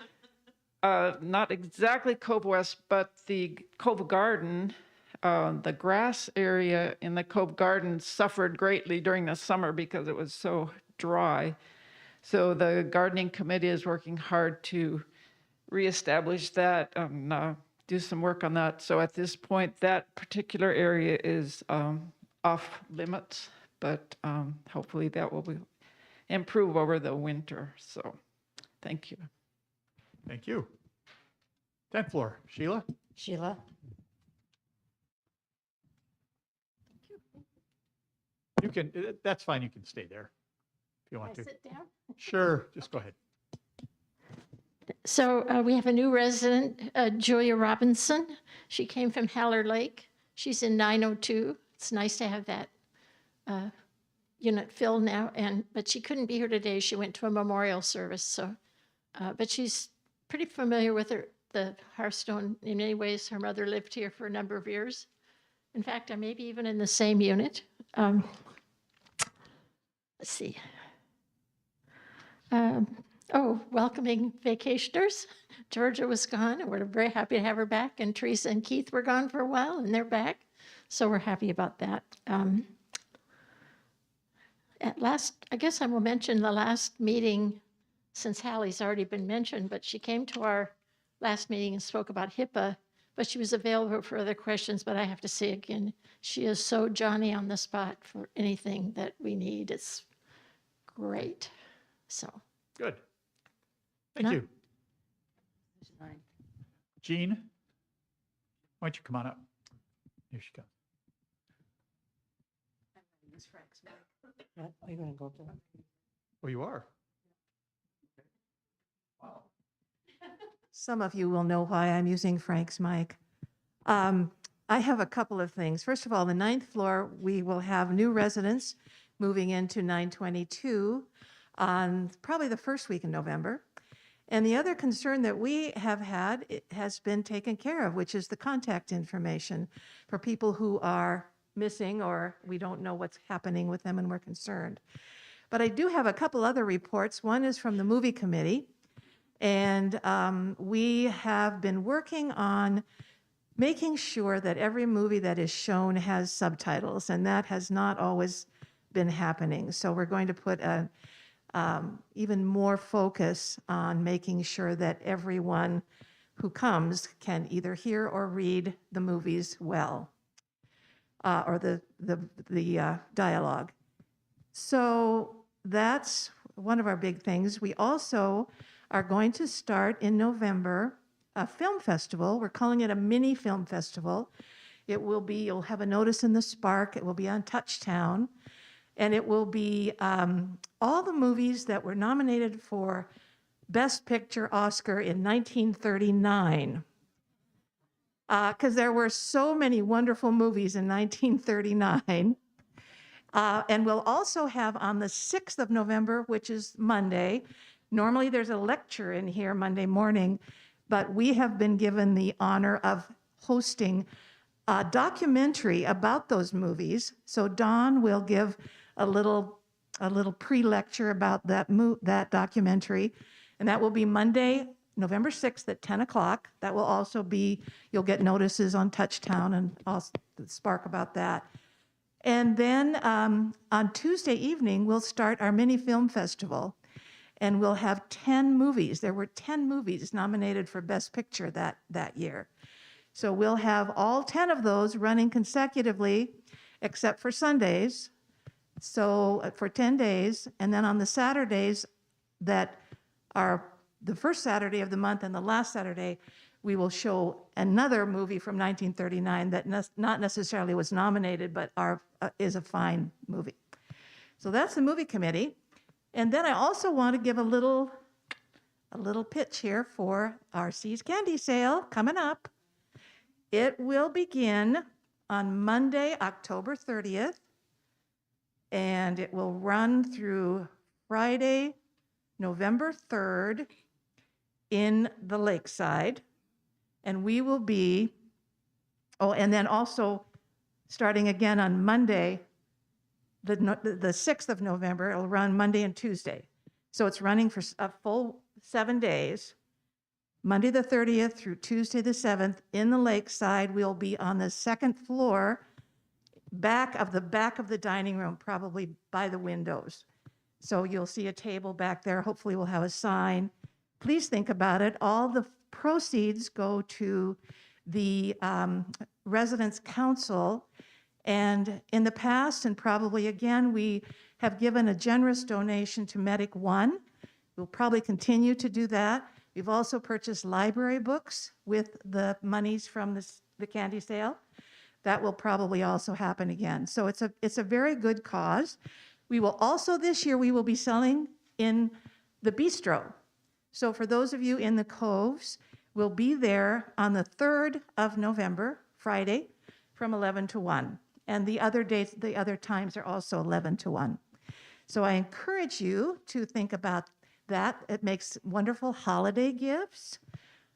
Not exactly Cove West, but the Cove Garden. The grass area in the Cove Garden suffered greatly during the summer because it was so dry. So the gardening committee is working hard to reestablish that and do some work on that. So at this point, that particular area is off limits, but hopefully that will improve over the winter. So thank you. Thank you. 10th floor, Sheila. Sheila? You can, that's fine, you can stay there if you want to. Sit down? Sure, just go ahead. So we have a new resident, Julia Robinson. She came from Haller Lake. She's in 902. It's nice to have that unit filled now. But she couldn't be here today. She went to a memorial service. So, but she's pretty familiar with the Hearthstone in many ways. Her mother lived here for a number of years. In fact, I may be even in the same unit. Let's see. Welcoming vacationers. Georgia was gone, and we're very happy to have her back. And Teresa and Keith were gone for a while, and they're back. So we're happy about that. At last, I guess I will mention the last meeting, since Hallie's already been mentioned, but she came to our last meeting and spoke about HIPAA, but she was available for other questions. But I have to say again, she is so Johnny on the spot for anything that we need. It's great. So. Good. Thank No. you. Jean, why don't you come on up? Here she comes. Are you going to go to? Oh, you are? Some of you will know why I'm using Frank's mic. I have a couple of things. First of all, the 9th floor, we will have new residents moving into 922 on probably the first week in November. And the other concern that we have had has been taken care of, which is the contact information for people who are missing or we don't know what's happening with them and we're concerned. But I do have a couple other reports. One is from the movie committee. And we have been working on making sure that every movie that is shown has subtitles, and that has not always been happening. So we're going to put even more focus on making sure that everyone who comes can either hear or read the movies well, or the dialogue. So that's one of our big things. We also are going to start in November a film festival. We're calling it a mini film festival. It will be, you'll have a notice in the Spark. It will be on Touchtown. And it will be all the movies that were nominated for Best Picture Oscar in 1939. Because there were so many wonderful movies in 1939. And we'll also have on the 6th of November, which is Monday. Normally there's a lecture in here Monday morning, but we have been given the honor of hosting a documentary about those movies. So Dawn will give a little pre-lecture about that documentary, and that will be Monday, November 6th at 10 o'clock. That will also be, you'll get notices on Touchtown and also Spark about that. And then on Tuesday evening, we'll start our mini film festival, and we'll have 10 movies. There were 10 movies nominated for Best Picture that year. So we'll have all 10 of those running consecutively, except for Sundays, so for 10 days. And then on the Saturdays that are the first Saturday of the month and the last Saturday, we will show another movie from 1939 that not necessarily was nominated, but is a fine movie. So that's the movie committee. And then I also want to give a little pitch here for RC's candy sale coming up. It will begin on Monday, October 30th, and it will run through Friday, November 3rd in the Lakeside. And we will be, and then also starting again on Monday, the 6th of November, it'll run Monday and Tuesday. So it's running for a full 7 days. Monday the 30th through Tuesday the 7th in the Lakeside. We'll be on the second floor, back of the dining room, probably by the windows. So you'll see a table back there. Hopefully we'll have a sign. Please think about it. All the proceeds go to the Residents Council. And in the past, and probably again, we have given a generous donation to Medic One. We'll probably continue to do that. We've also purchased library books with the monies from the candy sale. That will probably also happen again. So it's a very good cause. We will also, this year, we will be selling in the bistro. So for those of you in the Coves, we'll be there on the 3rd of November, Friday, from 11 to 1. And the other dates, the other times are also 11 to 1. So I encourage you to think about that. It makes wonderful holiday gifts.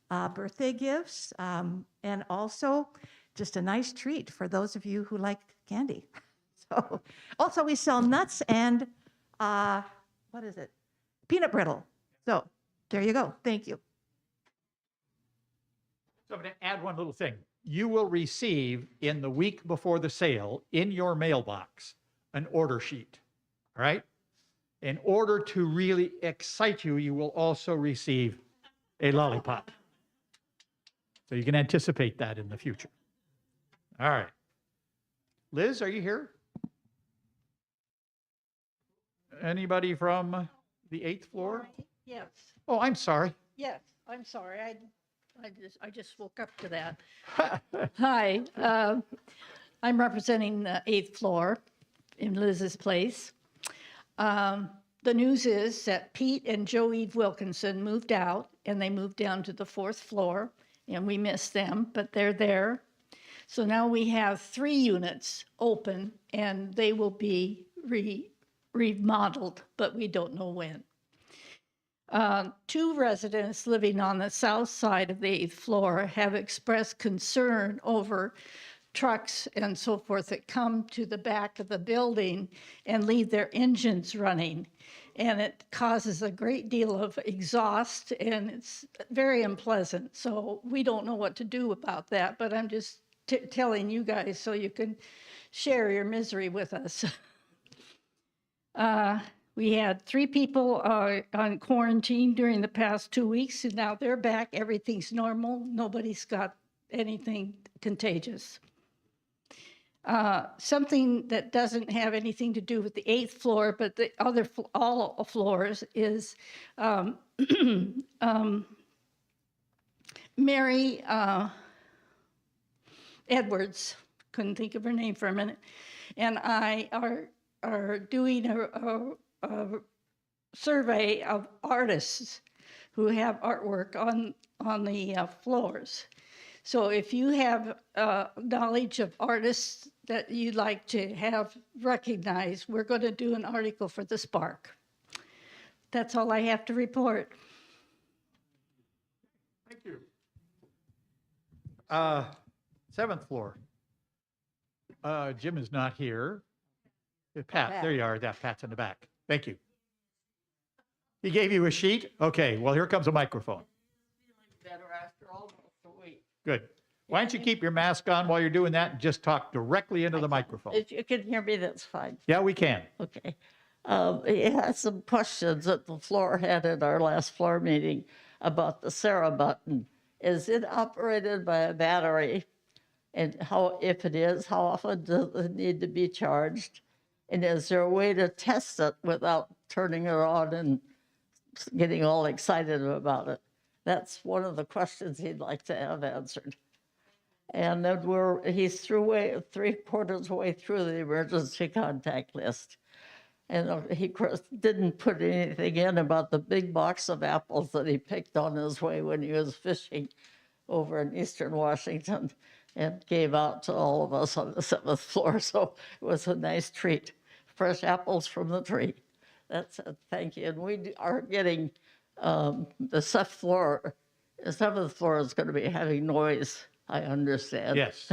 birthday gifts, and also just a nice treat for those of you who like candy. So, also we sell nuts and, what is it? Peanut brittle. So there you go. Thank you. So I'm going to add one little thing. You will receive in the week before the sale in your mailbox an order sheet, all right? In order to really excite you, you will also receive a lollipop. So you can anticipate that in the future. All right. Liz, are you here? Anybody from the 8th floor? Yes, Oh, I'm sorry. yes, I'm sorry, I just woke up to that. Hi, I'm representing the 8th floor in Liz's place. The news is that Pete and Joe Eve Wilkinson moved out, and they moved down to the 4th floor, and we miss them, but they're there. So now we have 3 units open, and they will be remodeled, but we don't know when. 2 residents living on the south side of the 8th floor have expressed concern over trucks and so forth that come to the back of the building and leave their engines running. And it causes a great deal of exhaust, and it's very unpleasant. So we don't know what to do about that, but I'm just telling you guys so you can share your misery with us. We had 3 people on quarantine during the past 2 weeks, and now they're back. Everything's normal. Nobody's got anything contagious. Something that doesn't have anything to do with the 8th floor, but the other all floors is Mary Edwards, couldn't think of her name for a minute, and I are doing a survey of artists who have artwork on the floors. So if you have knowledge of artists that you'd like to have recognized, we're going to do an article for the Spark. That's all I have to report. Thank you. 7th floor. Jim is not here. Pat, there you are. That Pat's in the back. Thank you. He gave you a sheet? Okay, well, here comes a microphone. Better after almost a week. Good. Why don't you keep your mask on while you're doing that and just talk directly into the microphone? If you can hear me, that's fine. Yeah, we can. Okay. He had some questions that the floor had at our last floor meeting about the Sarah button. Is it operated by a battery? And how, if it is, how often does it need to be charged? And is there a way to test it without turning it on and getting all excited about it? That's one of the questions he'd like to have answered. And then he's 3/4 way through the emergency contact list. And he didn't put anything in about the big box of apples that he picked on his way when he was fishing over in eastern Washington and gave out to all of us on the 7th floor. So it was a nice treat. Fresh apples from the tree. That's it. Thank you. And we are getting the 7th floor. The 7th floor is going to be having noise, I understand. Yes.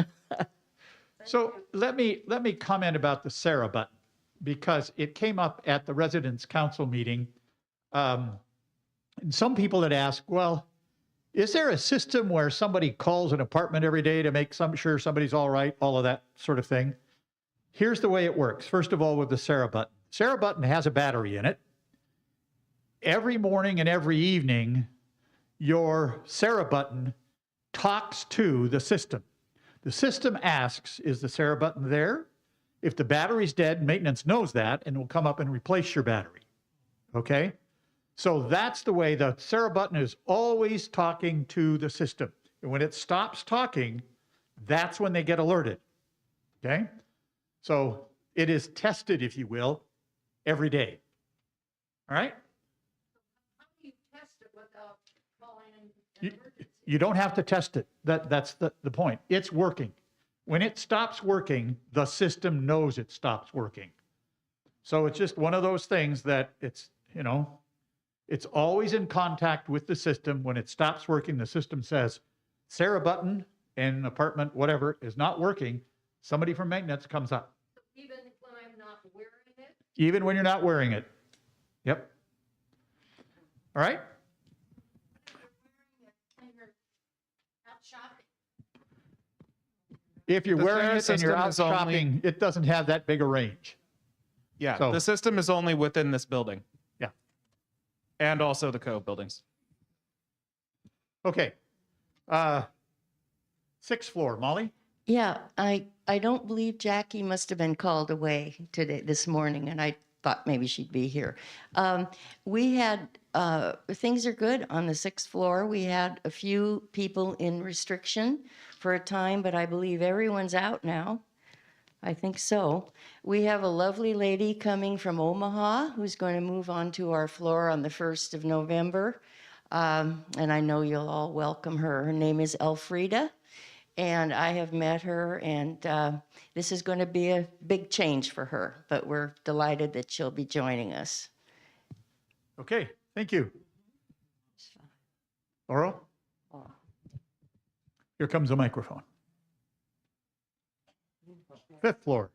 So let me comment about the Sarah button, because it came up at the residents' council meeting. And some people had asked, well, is there a system where somebody calls an apartment every day to make sure somebody's all right, all of that sort of thing? Here's the way it works. First of all, with the Sarah button. Sarah button has a battery in it. Every morning and every evening, your Sarah button talks to the system. The system asks, is the Sarah button there? If the battery's dead, maintenance knows that and will come up and replace your battery. Okay? So that's the way the Sarah button is always talking to the system. And when it stops talking, that's when they get alerted. Okay? So it is tested, if you will, every day. All right? How do you test it without calling an emergency? You don't have to test it. That's the point. It's working. When it stops working, the system knows it stops working. So it's just one of those things that it's It's always in contact with the system. When it stops working, the system says, Sarah Button in apartment, whatever, is not working. Somebody from maintenance comes up. Even when I'm not wearing it? Even when you're not wearing it. Yep. All right? Out shopping. If you're The wearing Sarah it and you're system out is only- shopping, it doesn't have that big a range. Yeah, So- the system is only within this building. Yeah. And also the co-buildings. Okay. Sixth floor, Molly? Yeah, I don't believe Jackie must have been called away this morning, and I thought maybe she'd be here. We had, things are good on the sixth floor. We had a few people in restriction for a time, but I believe everyone's out now. I think so. We have a lovely lady coming from Omaha who's going to move on to our floor on the 1st of November. And I know you'll all welcome her. Her name is Elfrida. And I have met her, and this is going to be a big change for her, but we're delighted that she'll be joining us. Okay, thank you. Laurel? Here comes the microphone. Fifth floor.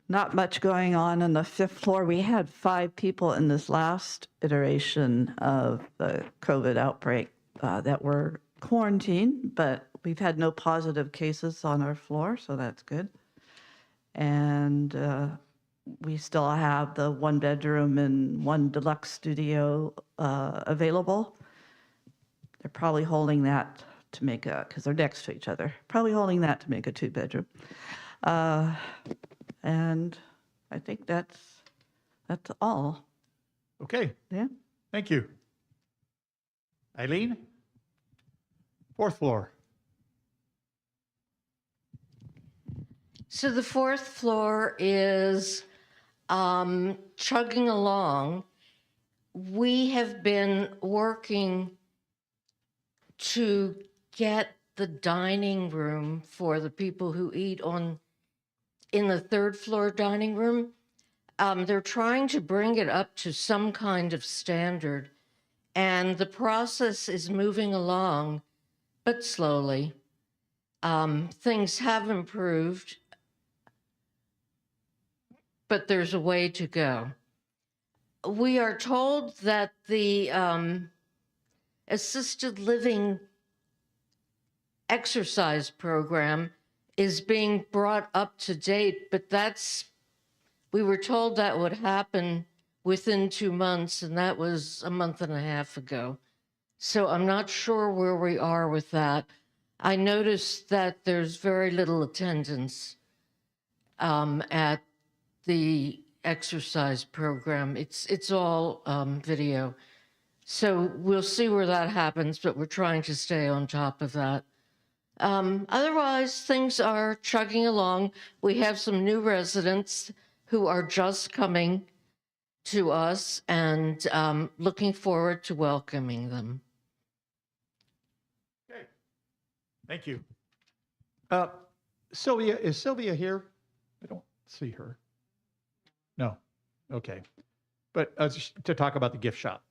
Not much going on the fifth floor. We had 5 people in this last iteration of the COVID outbreak that were quarantined, but we've had no positive cases on our floor, so that's good. And we still have the 1 bedroom and 1 deluxe studio available. They're probably holding that to make because they're next to each other, probably holding that to make a 2 bedroom. And I think that's all. Okay. Yeah. Thank you. Eileen? Fourth floor. So the 4th floor is chugging along. We have been working to get the dining room for the people who eat in the 3rd floor dining room. They're trying to bring it up to some kind of standard, and the process is moving along, but slowly. Things have improved, but there's a way to go. We are told that the assisted living exercise program is being brought up to date, but we were told that would happen within 2 months, and that was a month and a half ago. So I'm not sure where we are with that. I noticed that there's very little attendance at the exercise program. It's all video. So we'll see where that happens, but we're trying to stay on top of that. Otherwise, things are chugging along. We have some new residents who are just coming to us, and looking forward to welcoming them. Okay. Thank you. Sylvia, is Sylvia here? I don't see her. No. Okay. But just to talk about the gift shop,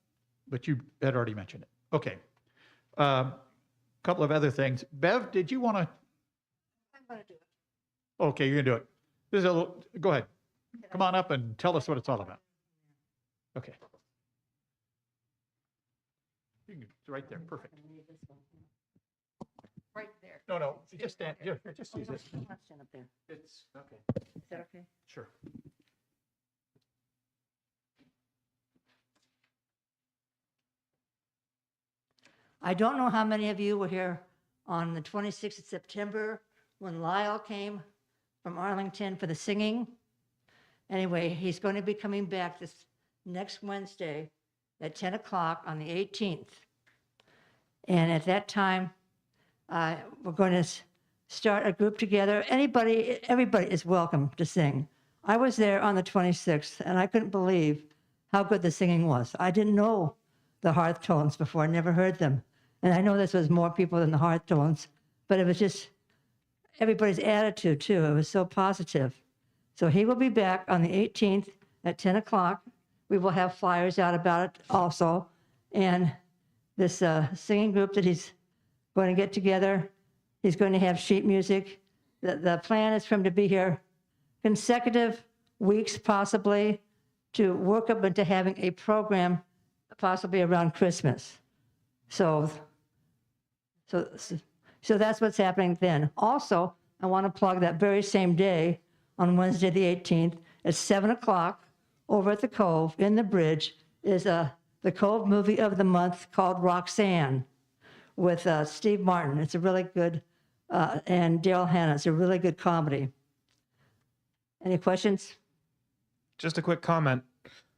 but you had already mentioned it. Okay. Couple of other things. Bev, did you want to? I'm going to do it. Okay, you're going to do it. This is a little, go ahead. Come on up and tell us what it's all about. Okay. It's right there. Perfect. Right there. No, just stand. Here, just use this. Let's stand up there. It's okay. Is that okay? Sure. I don't know how many of you were here on the 26th of September when Lyle came from Arlington for the singing. Anyway, he's going to be coming back this next Wednesday at 10 o'clock on the 18th. And at that time, we're going to start a group together. Everybody is welcome to sing. I was there on the 26th, and I couldn't believe how good the singing was. I didn't know the Hearthstones before. I never heard them. And I know this was more people than the Hearthstones, but it was just everybody's attitude, too. It was so positive. So he will be back on the 18th at 10 o'clock We will have flyers out about it also. And this singing group that he's going to get together, he's going to have sheet music. The plan is for him to be here consecutive weeks, possibly, to work up into having a program possibly around Christmas. So that's what's happening then. Also, I want to plug that very same day, on Wednesday the 18th, at 7 o'clock, over at the Cove, in the bridge, is the Cove movie of the month called Roxanne with Steve Martin. It's a really good, and Daryl Hannah. It's a really good comedy. Any questions? Just a quick comment.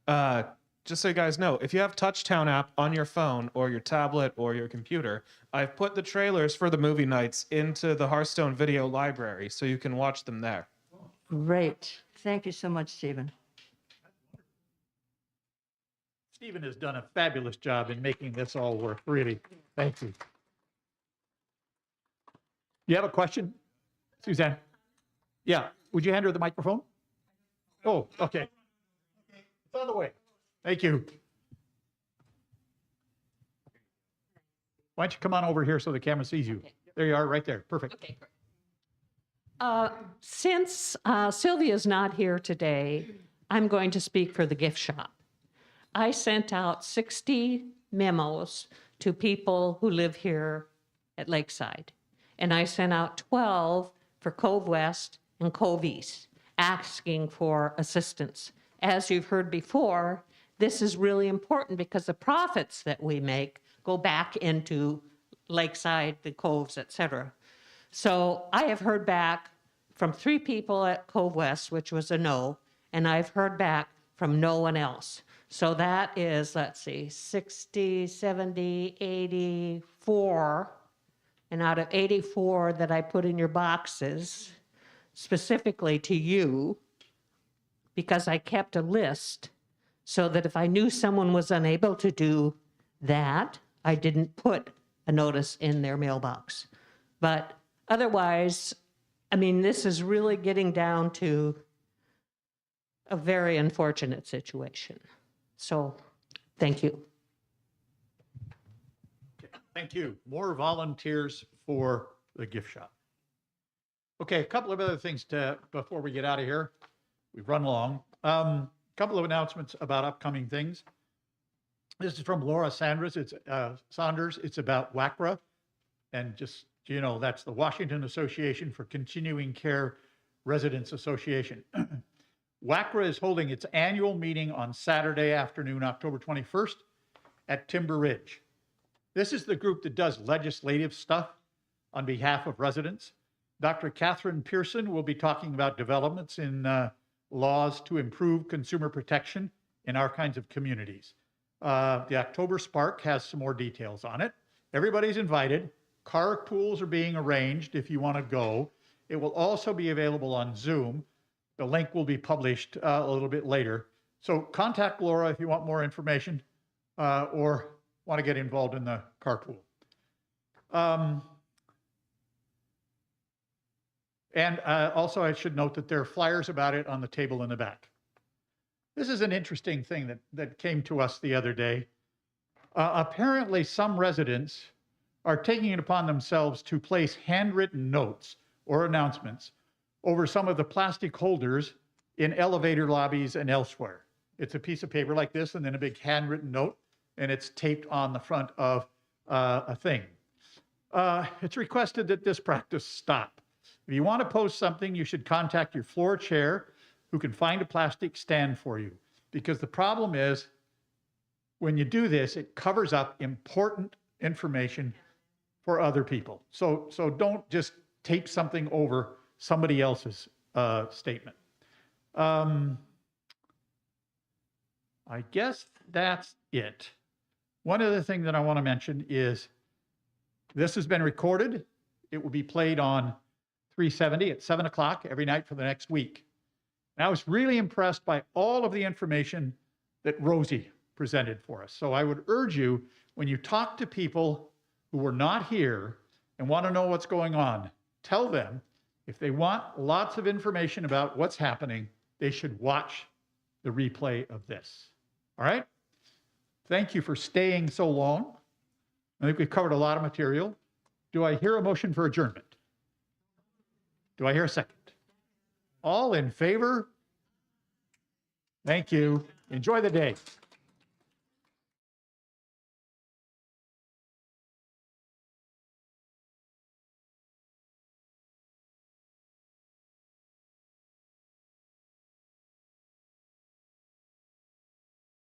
Just so you guys know, if you have Touchtown app on your phone or your tablet or your computer, I've put the trailers for the movie nights into the Hearthstone video library so you can watch them there. Great. Thank you so much, Stephen. Stephen has done a fabulous job in making this all work, really. Thank you. You have a question, Suzanne? Yeah, would you hand her the microphone? Oh, okay. It's on the way. Thank you. Why don't you come on over here so the camera sees you? There you are, right there. Perfect. Okay, great. Since Sylvia's not here today, I'm going to speak for the gift shop. I sent out 60 memos to people who live here at Lakeside, and I sent out 12 for Cove West and Cove East, asking for assistance. As you've heard before, this is really important because the profits that we make go back into Lakeside, the coves, et cetera. So I have heard back from 3 people at Cove West, which was a no, and I've heard back from no one else. So that is, let's see, 60, 70, 84. And out of 84 that I put in your boxes, specifically to you, because I kept a list so that if I knew someone was unable to do that, I didn't put a notice in their mailbox. But otherwise, I mean, this is really getting down to a very unfortunate situation. So, thank you. Thank you. More volunteers for the gift shop. Okay, a couple of other things before we get out of here. We've run long. Couple of announcements about upcoming things. This is from Laura Saunders. It's about WACRA, and just so you know, that's the Washington Association for Continuing Care Residents Association. WACRA is holding its annual meeting on Saturday afternoon, October 21st, at Timber Ridge. This is the group that does legislative stuff on behalf of residents. Dr. Catherine Pearson will be talking about developments in laws to improve consumer protection in our kinds of communities. The October Spark has some more details on it. Everybody's invited. Carpools are being arranged if you want to go. It will also be available on Zoom. The link will be published a little bit later. So contact Laura if you want more information or want to get involved in the carpool. And also, I should note that there are flyers about it on the table in the back. This is an interesting thing that came to us the other day. Apparently, some residents are taking it upon themselves to place handwritten notes or announcements over some of the plastic holders in elevator lobbies and elsewhere. It's a piece of paper like this and then a big handwritten note, and it's taped on the front of a thing. It's requested that this practice stop. If you want to post something, you should contact your floor chair who can find a plastic stand for you. Because the problem is, when you do this, it covers up important information for other people. So don't just tape something over somebody else's statement. I guess that's it. One other thing that I want to mention is this has been recorded. It will be played on 370 at 7 o'clock every night for the next week. And I was really impressed by all of the information that Rosie presented for us. So I would urge you, when you talk to people who were not here and want to know what's going on, tell them if they want lots of information about what's happening, they should watch the replay of this. All right? Thank you for staying so long. I think we've covered a lot of material. Do I hear a motion for adjournment? Do I hear a second? All in favor? Thank you. Enjoy the day.